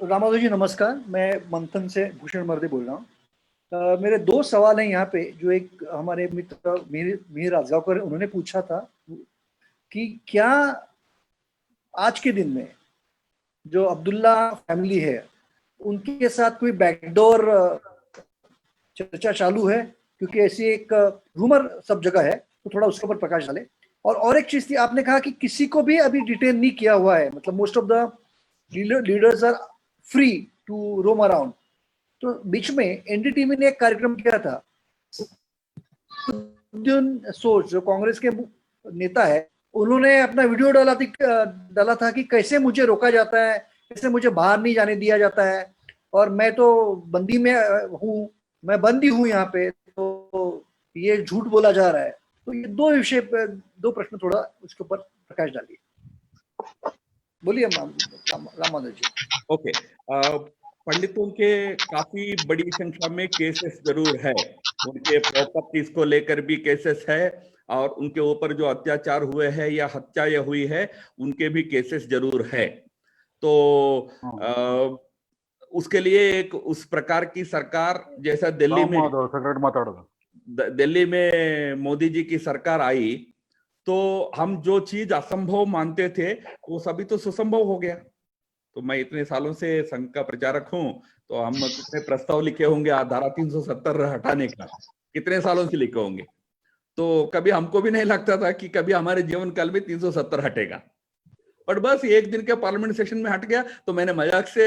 रामाधव जी नमस्कार, मैं मंथन से भूषण मर्दे बोल रहा हूँ। मेरे दो सवाल हैं यहाँ पे, जो एक हमारे मित्र मीर राजगांवकर उन्होंने पूछा था कि क्या आज के दिन में जो अब्दुल्ला फैमिली है उनके साथ कोई बैकडोर चर्चा चालू है, क्योंकि ऐसी एक रूमर सब जगह है, तो थोड़ा उसके ऊपर प्रकाश डाले। और एक चीज थी, आपने कहा कि किसी को भी अभी डिटेन नहीं किया हुआ है, मतलब most of the leaders are free to roam around. तो बीच में एनडीटीवी ने एक कार्यक्रम किया था, सोच जो कांग्रेस के नेता है, उन्होंने अपना वीडियो डाला था कि कैसे मुझे रोका जाता है, कैसे मुझे बाहर नहीं जाने दिया जाता है, और मैं तो बंदी में हूँ, मैं बंदी हूँ यहाँ पे, तो ये झूठ बोला जा रहा है। तो ये दो विषय पे दो प्रश्न, थोड़ा उसके ऊपर प्रकाश डालिए। बोलिए राम माधव जी। ओके, पंडितों के काफी बड़ी संख्या में केसेस जरूर है, उनके प्रॉपर्टीज को लेकर भी केसेस है, और उनके ऊपर जो अत्याचार हुए हैं या हत्या हुई है उनके भी केसेस जरूर है। तो उसके लिए एक उस प्रकार की सरकार जैसा दिल्ली में मोदी जी की सरकार आई, तो हम जो चीज असंभव मानते थे वो सभी तो सुसंभव हो गया। तो मैं इतने सालों से संघ का प्रचारक हूं, तो हम कितने प्रस्ताव लिखे होंगे धारा 370 हटाने का, कितने सालों से लिखे होंगे। तो कभी हमको भी नहीं लगता था कि कभी हमारे जीवन काल में 370 हटेगा, पर बस एक दिन के पार्लियामेंट सेशन में हट गया। तो मैंने मजाक से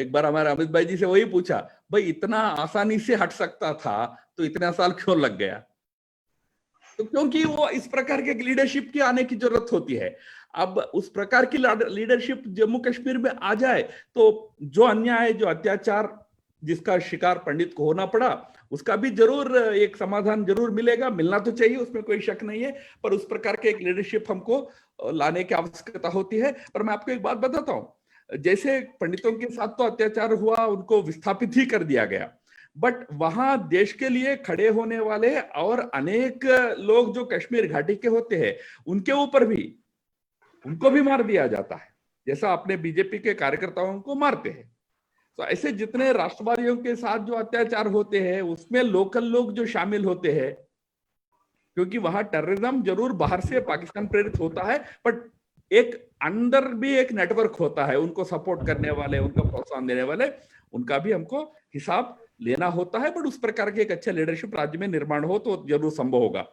एक बार हमारे अमित भाई जी से वही पूछा, भाई इतना आसानी से हट सकता था तो इतना साल क्यों लग गया? तो क्योंकि वो इस प्रकार के लीडरशिप की आने की जरूरत होती है। अब उस प्रकार की लीडरशिप जम्मू कश्मीर में आ जाए तो जो अन्याय, जो अत्याचार जिसका शिकार पंडित को होना पड़ा, उसका भी जरूर एक समाधान जरूर मिलेगा, मिलना तो चाहिए, उसमें कोई शक नहीं है। पर उस प्रकार के एक लीडरशिप हमको लाने की आवश्यकता होती है। पर मैं आपको एक बात बताता हूं, जैसे पंडितों के साथ तो अत्याचार हुआ, उनको विस्थापित ही कर दिया गया, बट वहां देश के लिए खड़े होने वाले और अनेक लोग जो कश्मीर घाटी के होते हैं उनके ऊपर भी, उनको भी मार दिया जाता है, जैसा अपने बीजेपी के कार्यकर्ताओं को मारते हैं। तो ऐसे जितने राष्ट्रवादियों के साथ जो अत्याचार होते हैं उसमें लोकल लोग जो शामिल होते हैं, क्योंकि वहां टेररिज्म जरूर बाहर से पाकिस्तान प्रेरित होता है, बट एक अंदर भी एक नेटवर्क होता है उनको सपोर्ट करने वाले, उनको प्रोत्साहन देने वाले, उनका भी हमको हिसाब लेना होता है। बट उस प्रकार के एक अच्छा लीडरशिप राज्य में निर्माण हो तो जरूर संभव होगा।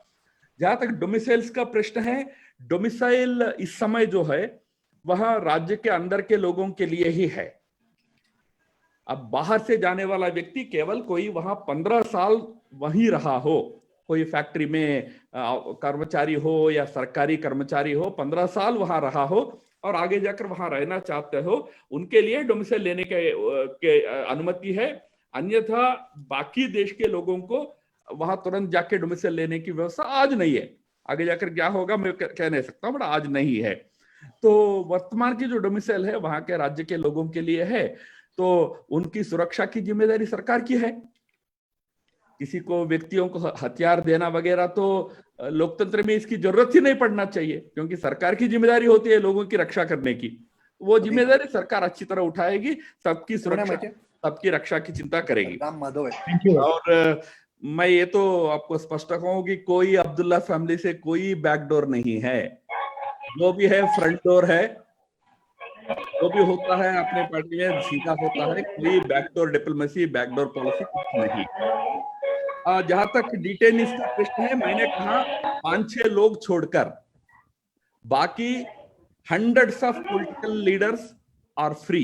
जहां तक डोमिसाइल्स का प्रश्न है, डोमिसाइल इस समय जो है वह राज्य के अंदर के लोगों के लिए ही है। अब बाहर से जाने वाला व्यक्ति, केवल कोई वहां 15 साल वहीं रहा हो, कोई फैक्ट्री में कर्मचारी हो या सरकारी कर्मचारी हो, 15 साल वहां रहा हो और आगे जाकर वहां रहना चाहते हो, उनके लिए डोमिसाइल लेने के अनुमति है। अन्यथा बाकी देश के लोगों को वहां तुरंत जाके डोमिसाइल लेने की व्यवस्था आज नहीं है। आगे जाकर क्या होगा मैं कह नहीं सकता हूं, बट आज नहीं है। तो वर्तमान की जो डोमिसाइल है वहां के राज्य के लोगों के लिए है, तो उनकी सुरक्षा की जिम्मेदारी सरकार की है। किसी को, व्यक्तियों को हथियार देना वगैरह तो लोकतंत्र में इसकी जरूरत ही नहीं पड़ना चाहिए, क्योंकि सरकार की जिम्मेदारी होती है लोगों की रक्षा करने की। वो जिम्मेदारी सरकार अच्छी तरह उठाएगी, सबकी सुरक्षा, सबकी रक्षा की चिंता करेगी। और मैं ये तो आपको स्पष्ट कहूं कि कोई अब्दुल्ला फैमिली से कोई बैकडोर नहीं है, जो भी है फ्रंट डोर है, जो भी होता है अपने पार्टी में सीधा होता है, कोई बैकडोर डिप्लोमेसी, बैकडोर पॉलिसी कुछ नहीं। जहां तक डिटेनिस का प्रश्न है, मैंने कहा 5-6 लोग छोड़कर बाकी hundreds of political leaders are free.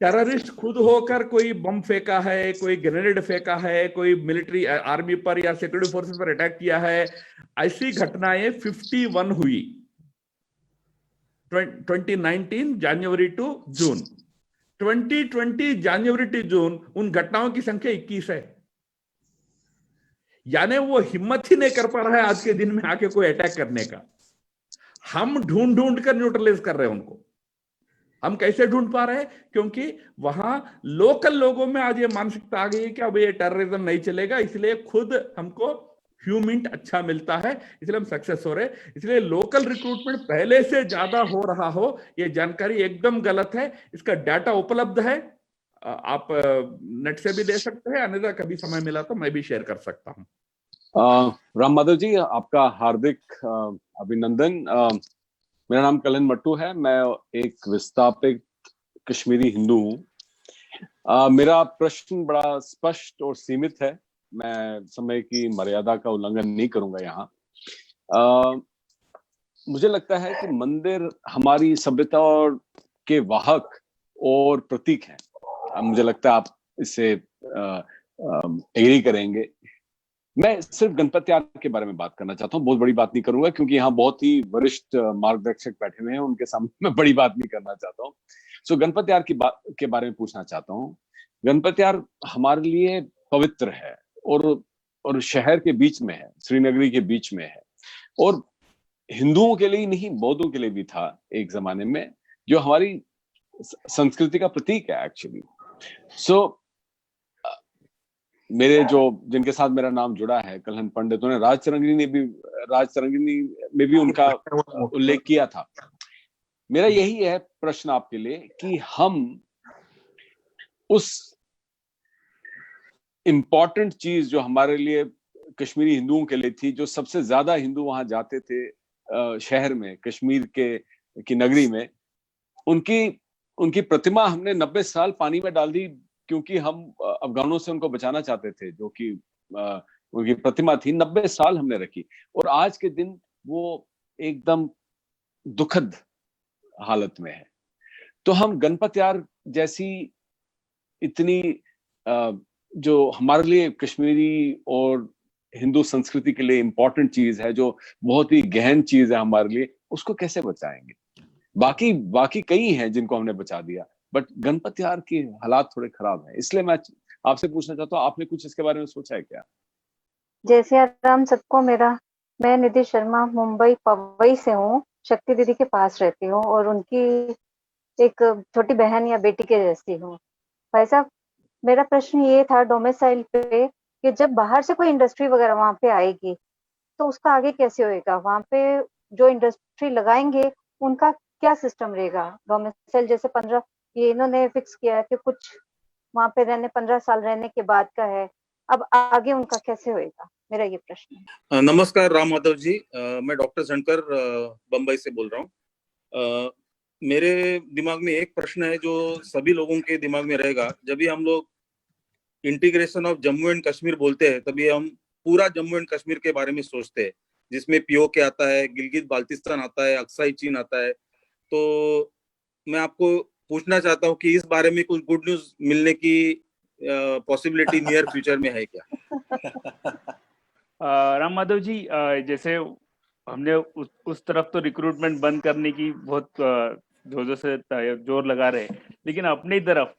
Terrorist खुद होकर कोई बम फेंका है, कोई ग्रेनेड फेंका है, कोई मिलिट्री आर्मी पर या सिक्योरिटी फोर्सेस पर अटैक किया है, ऐसी घटनाएं 51 हुई 2019 जनवरी to June. 2020 January to June उन घटनाओं की संख्या 21 है। यानी वो हिम्मत ही नहीं कर पा रहा है आज के दिन में आके कोई अटैक करने का। हम ढूंढ ढूंढ कर न्यूट्रलाइज कर रहे हैं उनको। हम कैसे ढूंढ पा रहे हैं? क्योंकि वहां लोकल लोगों में आज ये मानसिकता आ गई है कि अब ये टेररिज्म नहीं चलेगा, इसलिए खुद हमको ह्यूमिंट अच्छा मिलता है, इसलिए हम सक्सेस हो रहे हैं। इसलिए लोकल रिक्रूटमेंट पहले से ज्यादा हो रहा हो, ये जानकारी एकदम गलत है। इसका डाटा उपलब्ध है, आप नेट से भी दे सकते हैं, अन्यथा कभी समय मिला तो मैं भी शेयर कर सकता हूँ। राम माधव जी, आपका हार्दिक अभिनंदन। मेरा नाम कलन मट्टू है, मैं एक विस्थापित कश्मीरी हिंदू हूँ। मेरा प्रश्न बड़ा स्पष्ट और सीमित है, मैं समय की मर्यादा का उल्लंघन नहीं करूंगा यहाँ। मुझे लगता है कि मंदिर हमारी सभ्यता और के वाहक और प्रतीक हैं। मुझे लगता है आप इससे एग्री करेंगे। मैं सिर्फ गणपति आरती के बारे में बात करना चाहता हूँ, बहुत बड़ी बात नहीं करूंगा क्योंकि यहाँ बहुत ही वरिष्ठ मार्गदर्शक बैठे हुए हैं, उनके सामने मैं बड़ी बात नहीं करना चाहता हूँ। सो गणपति आरती के बारे में पूछना चाहता हूँ। गणपति आरती हमारे लिए पवित्र है और शहर के बीच में है, श्रीनगरी के बीच में है, और हिंदुओं के लिए नहीं बौद्धों के लिए भी था एक जमाने में, जो हमारी संस्कृति का प्रतीक है एक्चुअली। सो मेरे जिनके साथ मेरा नाम जुड़ा है, कलहन पंडित, उन्होंने राजतरंगिणी में भी उनका उल्लेख किया था। मेरा यही है प्रश्न आपके लिए कि हम उस इम्पोर्टेंट चीज जो हमारे लिए कश्मीरी हिंदुओं के लिए थी, जो सबसे ज्यादा हिंदू वहां जाते थे शहर में, कश्मीर की नगरी में, उनकी प्रतिमा हमने 90 साल पानी में डाल दी क्योंकि हम अफगानों से उनको बचाना चाहते थे, जो कि उनकी प्रतिमा थी। 90 साल हमने रखी और आज के दिन वो एकदम दुखद हालत में है। तो हम गणपति आरती जैसी इतनी जो हमारे लिए कश्मीरी और हिंदू संस्कृति के लिए इंपॉर्टेंट चीज है, जो बहुत ही गहन चीज है हमारे लिए, उसको कैसे बचाएंगे? बाकी कई हैं जिनको हमने बचा दिया, बट गणपति आरती के हालात थोड़े खराब हैं। इसलिए मैं आपसे पूछना चाहता हूँ, आपने कुछ इसके बारे में सोचा है क्या? जय सिया राम सबको। मैं निधि शर्मा मुंबई पवई से हूँ, शक्ति दीदी के पास रहती हूँ और उनकी एक छोटी बहन या बेटी के जैसी हूँ। भाई साहब, मेरा प्रश्न ये था डोमिसाइल पे कि जब बाहर से कोई इंडस्ट्री वगैरह वहां पे आएगी तो उसका आगे कैसे होएगा? वहां पे जो इंडस्ट्री लगाएंगे उनका क्या सिस्टम रहेगा? डोमिसाइल जैसे 15 ये इन्होंने फिक्स किया है कि कुछ वहां पे 15 साल रहने के बाद का है, अब आगे उनका कैसे होएगा? मेरा ये प्रश्न है। नमस्कार राम माधव जी, मैं डॉक्टर शंकर बम्बई से बोल रहा हूँ। मेरे दिमाग में एक प्रश्न है जो सभी लोगों के दिमाग में रहेगा। जब भी हम लोग integration of Jammu and Kashmir बोलते हैं, तभी हम पूरा जम्मू एंड कश्मीर के बारे में सोचते हैं, जिसमें पीओके आता है, गिलगित बाल्टिस्तान आता है, अक्साई चीन आता है। तो मैं आपको पूछना चाहता हूँ कि इस बारे में कुछ गुड न्यूज मिलने की पॉसिबिलिटी नियर फ्यूचर में है क्या? राम माधव जी, जैसे हमने उस तरफ तो रिक्रूटमेंट बंद करने की बहुत जोर से जोर लगा रहे हैं, लेकिन अपनी तरफ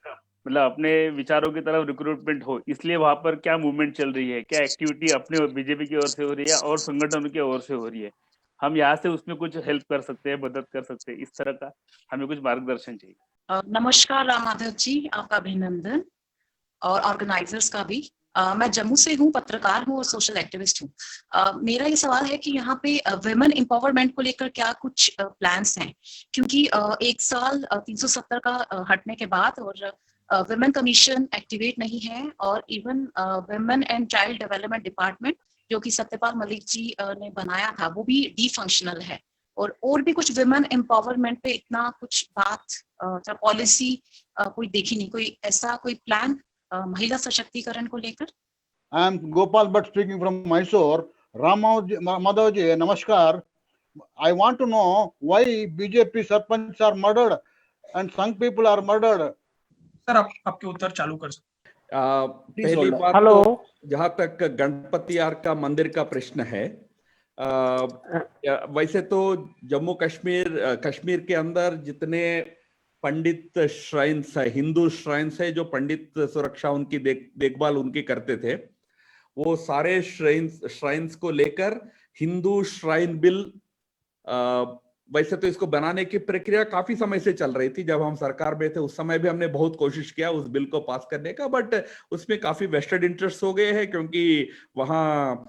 मतलब अपने विचारों की तरफ रिक्रूटमेंट हो, इसलिए वहां पर क्या मूवमेंट चल रही है, क्या एक्टिविटी अपने बीजेपी की ओर से हो रही है और संगठनों की ओर से हो रही है? हम यहाँ से उसमें कुछ हेल्प कर सकते हैं, मदद कर सकते हैं, इस तरह का हमें कुछ मार्गदर्शन चाहिए। नमस्कार राम माधव जी, आपका अभिनंदन और ऑर्गेनाइजर्स का भी। मैं जम्मू से हूँ, पत्रकार हूँ और सोशल एक्टिविस्ट हूँ। मेरा ये सवाल है कि यहाँ पे वुमेन एम्पावरमेंट को लेकर क्या कुछ प्लान्स हैं? क्योंकि एक साल 370 का हटने के बाद और वुमेन कमीशन एक्टिवेट नहीं है, और even women and child development department जो कि सत्यपाल मलिक जी ने बनाया था, वो भी डिफंक्शनल है, और भी कुछ वुमेन एम्पावरमेंट पे इतना कुछ बात पॉलिसी कोई देखी नहीं। कोई ऐसा कोई प्लान महिला सशक्तिकरण को लेकर? I am Gopal Bhatt speaking from Mysore. Ram Madhav ji, namaskar. I want to know why BJP sarpanch are murdered and some people are murdered. Sir आपके उत्तर चालू कर सकते। पहली बात तो जहां तक गणपति यार का मंदिर का प्रश्न है, वैसे तो जम्मू कश्मीर के अंदर जितने पंडित श्राइन्स है, हिंदू श्राइन्स है, जो पंडित सुरक्षा उनकी देखभाल उनकी करते थे, वो सारे श्राइन्स को लेकर हिंदू श्राइन बिल, वैसे तो इसको बनाने की प्रक्रिया काफी समय से चल रही थी। जब हम सरकार में थे उस समय भी हमने बहुत कोशिश किया उस बिल को पास करने का, बट उसमें काफी वेस्टेड इंटरेस्ट हो गए हैं, क्योंकि वहाँ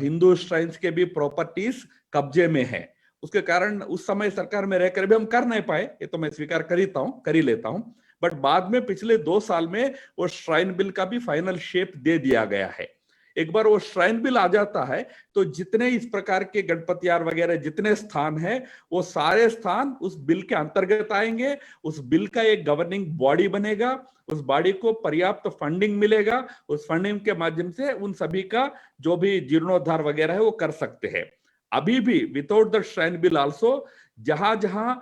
हिंदू श्राइन्स के भी प्रॉपर्टीज कब्जे में है। उसके कारण उस समय सरकार में रहकर भी हम कर नहीं पाए, ये तो मैं स्वीकार कर ही लेता हूँ। बट बाद में पिछले 2 साल में वो श्राइन बिल का भी फाइनल शेप दे दिया गया है। एक बार वो श्राइन बिल आ जाता है तो जितने इस प्रकार के गणपति यार वगैरह जितने स्थान हैं, वो सारे स्थान उस बिल के अंतर्गत आएंगे। उस बिल का एक गवर्निंग बॉडी बनेगा, उस बॉडी को पर्याप्त फंडिंग मिलेगा, उस फंडिंग के माध्यम से उन सभी का जो भी जीर्णोद्धार वगैरह है वो कर सकते हैं। अभी भी without the shrine bill also जहां जहां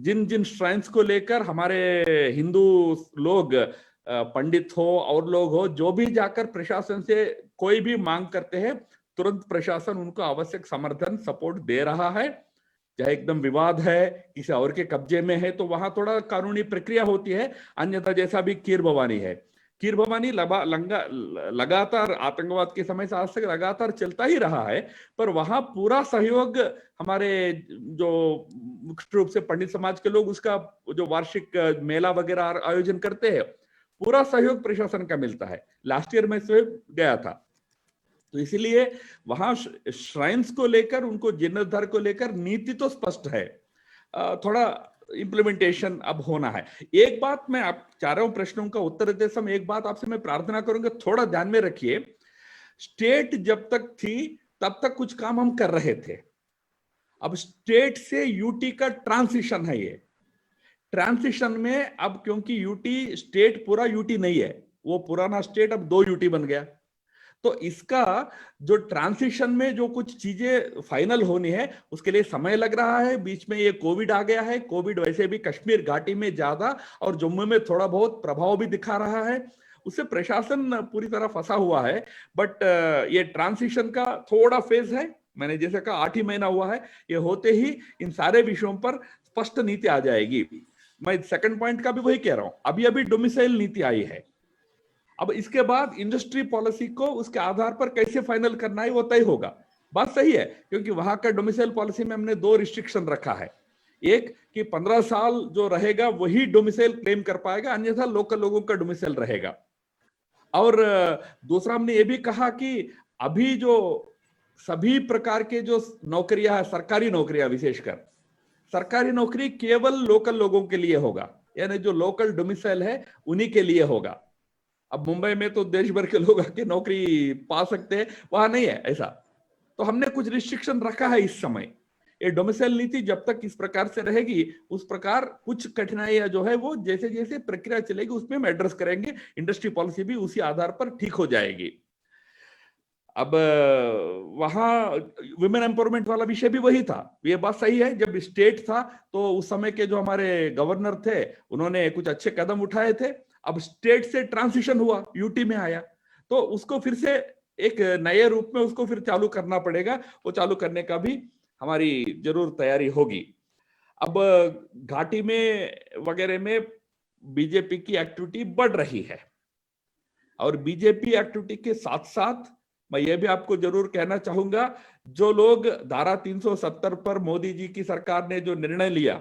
जिन जिन श्राइन्स को लेकर हमारे हिंदू लोग, पंडित हो और लोग हो, जो भी जाकर प्रशासन से कोई भी मांग करते हैं, तुरंत प्रशासन उनको आवश्यक समर्थन सपोर्ट दे रहा है। चाहे एकदम विवाद है, किसी और के कब्जे में है, तो वहां थोड़ा कानूनी प्रक्रिया होती है। अन्यथा जैसा भी खीर भवानी है, खीर भवानी लगातार आतंकवाद के समय से आज तक लगातार चलता ही रहा है, पर वहां पूरा सहयोग हमारे जो मुख्य रूप से पंडित समाज के लोग उसका जो वार्षिक मेला वगैरह आयोजन करते हैं, पूरा सहयोग प्रशासन का मिलता है। लास्ट ईयर मैं स्वयं गया था, तो इसीलिए वहां श्राइन्स को लेकर, उनको जीर्णोद्धार को लेकर नीति तो स्पष्ट है, थोड़ा इम्प्लीमेंटेशन अब होना है। एक बात मैं आप चारों प्रश्नों का उत्तर देते समय एक बात आपसे मैं प्रार्थना करूंगा, थोड़ा ध्यान में रखिए। स्टेट जब तक थी तब तक कुछ काम हम कर रहे थे, अब स्टेट से यूटी का ट्रांसिशन है। ये ट्रांसिशन में अब क्योंकि यूटी स्टेट पूरा यूटी नहीं है, वो पुराना स्टेट अब 2 यूटी बन गया, तो इसका जो ट्रांसिशन में जो कुछ चीजें फाइनल होनी है उसके लिए समय लग रहा है। बीच में ये कोविड आ गया है, कोविड वैसे भी कश्मीर घाटी में ज्यादा और जम्मू में थोड़ा बहुत प्रभाव भी दिखा रहा है, उससे प्रशासन पूरी तरह फंसा हुआ है। बट ये ट्रांसिशन का थोड़ा फेज है, मैंने जैसे कहा 8 ही महीना हुआ है, ये होते ही इन सारे विषयों पर स्पष्ट नीति आ जाएगी। मैं सेकंड पॉइंट का भी वही कह रहा हूं, अभी अभी डोमिसाइल नीति आई है, अब इसके बाद इंडस्ट्री पॉलिसी को उसके आधार पर कैसे फाइनल करना है वो तय होगा। बात सही है, क्योंकि वहां का डोमिसाइल पॉलिसी में हमने 2 रिस्ट्रिक्शन रखा है, एक कि 15 साल जो रहेगा वही डोमिसाइल क्लेम कर पाएगा, अन्यथा लोकल लोगों का डोमिसाइल रहेगा। और दूसरा हमने ये भी कहा कि अभी जो सभी प्रकार के जो नौकरियां है, सरकारी नौकरियां विशेषकर, सरकारी नौकरी केवल लोकल लोगों के लिए होगा, यानी जो लोकल डोमिसाइल है उन्हीं के लिए होगा। अब मुंबई में तो देश भर के लोग आके नौकरी पा सकते हैं, वहां नहीं है ऐसा, तो हमने कुछ रिस्ट्रिक्शन रखा है इस समय। ये डोमिसाइल नीति जब तक इस प्रकार से रहेगी उस प्रकार कुछ कठिनाइयां जो है वो जैसे जैसे प्रक्रिया चलेगी उसमें हम एड्रेस करेंगे, इंडस्ट्री पॉलिसी भी उसी आधार पर ठीक हो जाएगी। अब वहां वुमेन एम्पावरमेंट वाला विषय भी वही था, ये बात सही है, जब स्टेट था तो उस समय के जो हमारे गवर्नर थे उन्होंने कुछ अच्छे कदम उठाए थे। अब स्टेट से ट्रांसिशन हुआ, यूटी में आया, तो उसको फिर से एक नए रूप में उसको फिर चालू करना पड़ेगा, वो चालू करने का भी हमारी जरूर तैयारी होगी। अब घाटी में वगैरह में बीजेपी की एक्टिविटी बढ़ रही है, और बीजेपी एक्टिविटी के साथ साथ मैं ये भी आपको जरूर कहना चाहूंगा, जो लोग धारा 370 पर मोदी जी की सरकार ने जो निर्णय लिया,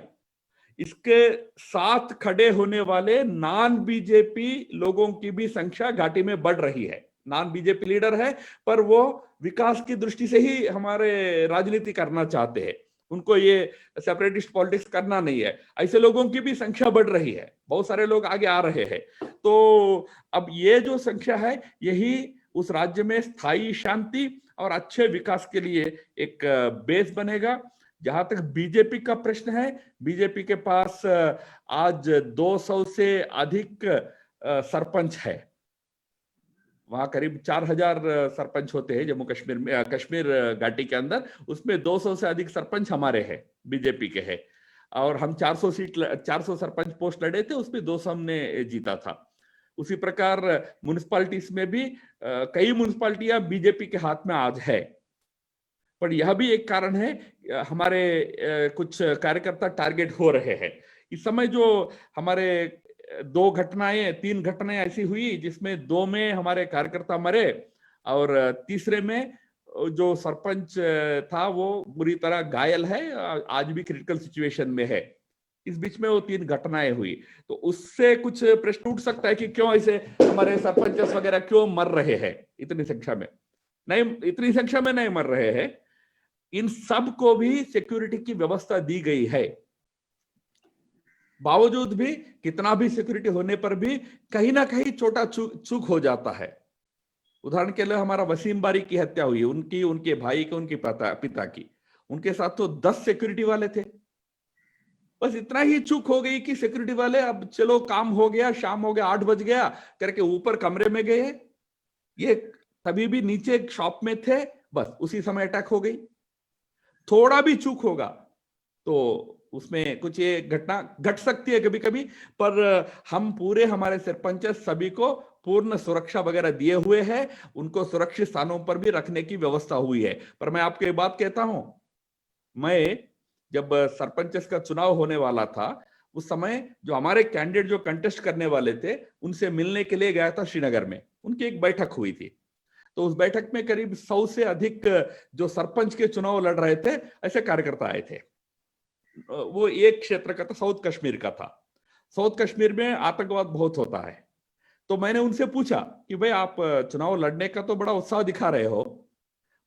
इसके साथ खड़े होने वाले नॉन बीजेपी लोगों की भी संख्या घाटी में बढ़ रही है। नॉन बीजेपी लीडर है पर वो विकास की दृष्टि से ही हमारे राजनीति करना चाहते हैं, उनको ये सेपरेटिस्ट पॉलिटिक्स करना नहीं है, ऐसे लोगों की भी संख्या बढ़ रही है, बहुत सारे लोग आगे आ रहे हैं। तो अब ये जो संख्या है यही उस राज्य में स्थायी शांति और अच्छे विकास के लिए एक बेस बनेगा। जहां तक बीजेपी का प्रश्न है, बीजेपी के पास आज 200 से अधिक सरपंच है, वहां करीब 4000 सरपंच होते हैं जम्मू कश्मीर में, कश्मीर घाटी के अंदर, उसमें 200 से अधिक सरपंच हमारे हैं, बीजेपी के हैं। और हम 400 सरपंच पोस्ट लड़े थे, उसमें 200 हमने जीता था। उसी प्रकार म्युनिसिपालिटीज में भी कई म्युनिसिपालिटियां बीजेपी के हाथ में आज है, पर यह भी एक कारण है हमारे कुछ कार्यकर्ता टारगेट हो रहे हैं। इस समय जो हमारे 3 घटनाएं ऐसी हुई जिसमें 2 में हमारे कार्यकर्ता मरे और तीसरे में जो सरपंच था वो बुरी तरह घायल है, आज भी क्रिटिकल सिचुएशन में है। इस बीच में वो 3 घटनाएं हुई, तो उससे कुछ प्रश्न उठ सकता है कि क्यों ऐसे हमारे सरपंच वगैरह क्यों मर रहे हैं इतनी संख्या में नहीं मर रहे हैं। इन सब को भी सिक्योरिटी की व्यवस्था दी गई है, बावजूद भी कितना भी सिक्योरिटी होने पर भी कहीं ना कहीं छोटा चूक हो जाता है। उदाहरण के लिए हमारा वसीम बारी की हत्या हुई, उनके भाई के, उनके पिता की, उनके साथ तो 10 सिक्योरिटी वाले थे। बस इतना ही चूक हो गई कि सिक्योरिटी वाले अब चलो काम हो गया, शाम हो गया, 8 बज गया करके ऊपर कमरे में गए, ये तभी भी नीचे शॉप में थे, बस उसी समय अटैक हो गई। थोड़ा भी चूक होगा तो उसमें कुछ ये घटना घट सकती है कभी कभी, पर हम पूरे हमारे सरपंच सभी को पूर्ण सुरक्षा वगैरह दिए हुए हैं, उनको सुरक्षित स्थानों पर भी रखने की व्यवस्था हुई है। पर मैं आपको एक बात कहता हूं, मैं जब सरपंच का चुनाव होने वाला था उस समय जो हमारे कैंडिडेट जो कंटेस्ट करने वाले थे उनसे मिलने के लिए गया था श्रीनगर में, उनकी एक बैठक हुई थी। तो उस बैठक में करीब 100 से अधिक जो सरपंच के चुनाव लड़ रहे थे ऐसे कार्यकर्ता आए थे। वो एक क्षेत्र का था, साउथ कश्मीर का था। साउथ कश्मीर में आतंकवाद बहुत होता है, तो मैंने उनसे पूछा कि भाई आप चुनाव लड़ने का तो बड़ा उत्साह दिखा रहे हो,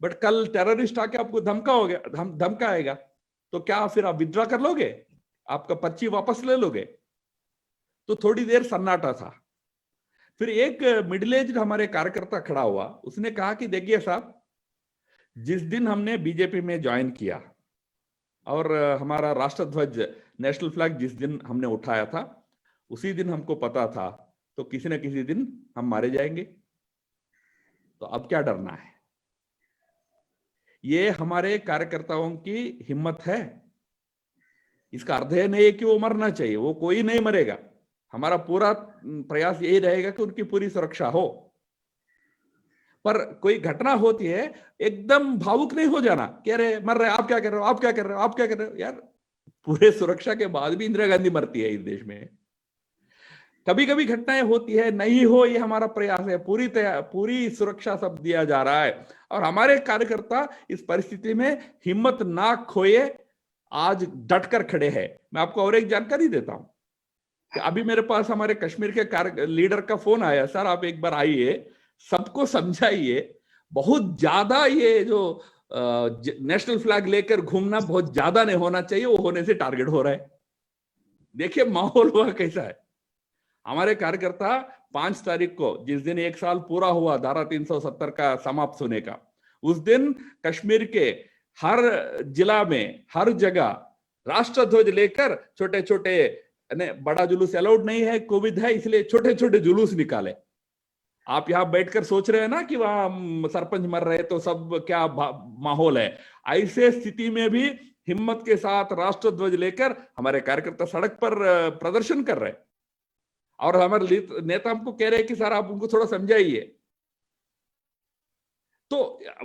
बट कल टेररिस्ट आके आपको धमकाएगा, तो क्या फिर आप विड्रॉ कर लोगे, आपका पर्ची वापस ले लोगे? तो थोड़ी देर सन्नाटा था। फिर एक मिडिल एज हमारे कार्यकर्ता खड़ा हुआ, उसने कहा कि देखिए साहब, जिस दिन हमने बीजेपी में ज्वाइन किया और हमारा राष्ट्रध्वज नेशनल फ्लैग जिस दिन हमने उठाया था, उसी दिन हमको पता था तो किसी न किसी दिन हम मारे जाएंगे, तो अब क्या डरना है? ये हमारे कार्यकर्ताओं की हिम्मत है। इसका अर्थ है नहीं कि वो मरना चाहिए, वो कोई नहीं मरेगा। हमारा पूरा प्रयास यही रहेगा कि उनकी पूरी सुरक्षा हो। पर कोई घटना होती है, एकदम भावुक नहीं हो जाना कि अरे मर रहे, आप क्या कर रहे हो, आप क्या कर रहे हो, आप क्या कर रहे हो। यार, पूरे सुरक्षा के बाद भी इंदिरा गांधी मरती है इस देश में। कभी कभी घटनाएं होती है, नहीं हो ये हमारा प्रयास है, पूरी सुरक्षा सब दिया जा रहा है और हमारे कार्यकर्ता इस परिस्थिति में हिम्मत ना खोए, आज डटकर खड़े हैं। मैं आपको और एक जानकारी देता हूं कि अभी मेरे पास हमारे कश्मीर के लीडर का फोन आया, सर आप एक बार आइए, सबको समझाइए, बहुत ज्यादा ये जो नेशनल फ्लैग लेकर घूमना बहुत ज्यादा नहीं होना चाहिए, वो होने से टारगेट हो रहा है। देखिए माहौल हुआ कैसा है। हमारे कार्यकर्ता 5 तारीख को, जिस दिन 1 साल पूरा हुआ धारा 370 का समाप्त होने का, उस दिन कश्मीर के हर जिला में हर जगह राष्ट्रध्वज लेकर छोटे छोटे, बड़ा जुलूस अलाउड नहीं है, कोविड है, इसलिए छोटे छोटे जुलूस निकाले। आप यहां बैठकर सोच रहे हैं ना कि वहां सरपंच मर रहे तो सब क्या माहौल है। ऐसे स्थिति में भी हिम्मत के साथ राष्ट्रध्वज लेकर हमारे कार्यकर्ता सड़क पर प्रदर्शन कर रहे हैं और हमारे नेता हमको कह रहे हैं कि सर आप उनको थोड़ा समझाइए। तो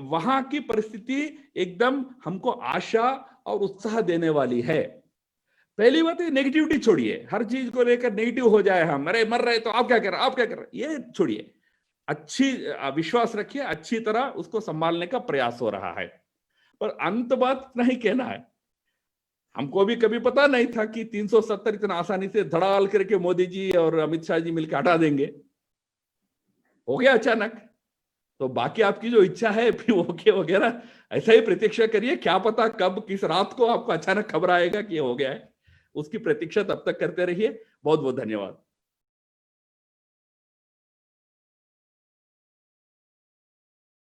वहां की परिस्थिति एकदम हमको आशा और उत्साह देने वाली है। पहली बात है, नेगेटिविटी छोड़िए, हर चीज को लेकर नेगेटिव हो जाए, हम अरे मर रहे तो आप क्या कर रहे, आप क्या कर रहे, ये छोड़िए। अच्छी विश्वास रखिए, अच्छी तरह उसको संभालने का प्रयास हो रहा है। पर अंत बात नहीं कहना है, हमको भी कभी पता नहीं था कि 370 इतना आसानी से धड़ाल करके मोदी जी और अमित शाह जी मिलकर हटा देंगे। हो गया अचानक। तो बाकी आपकी जो इच्छा है फिर ओके वगैरह ऐसा ही प्रतीक्षा करिए, क्या पता कब किस रात को आपको अचानक खबर आएगा कि ये हो गया है। उसकी प्रतीक्षा तब तक करते रहिए। बहुत बहुत धन्यवाद।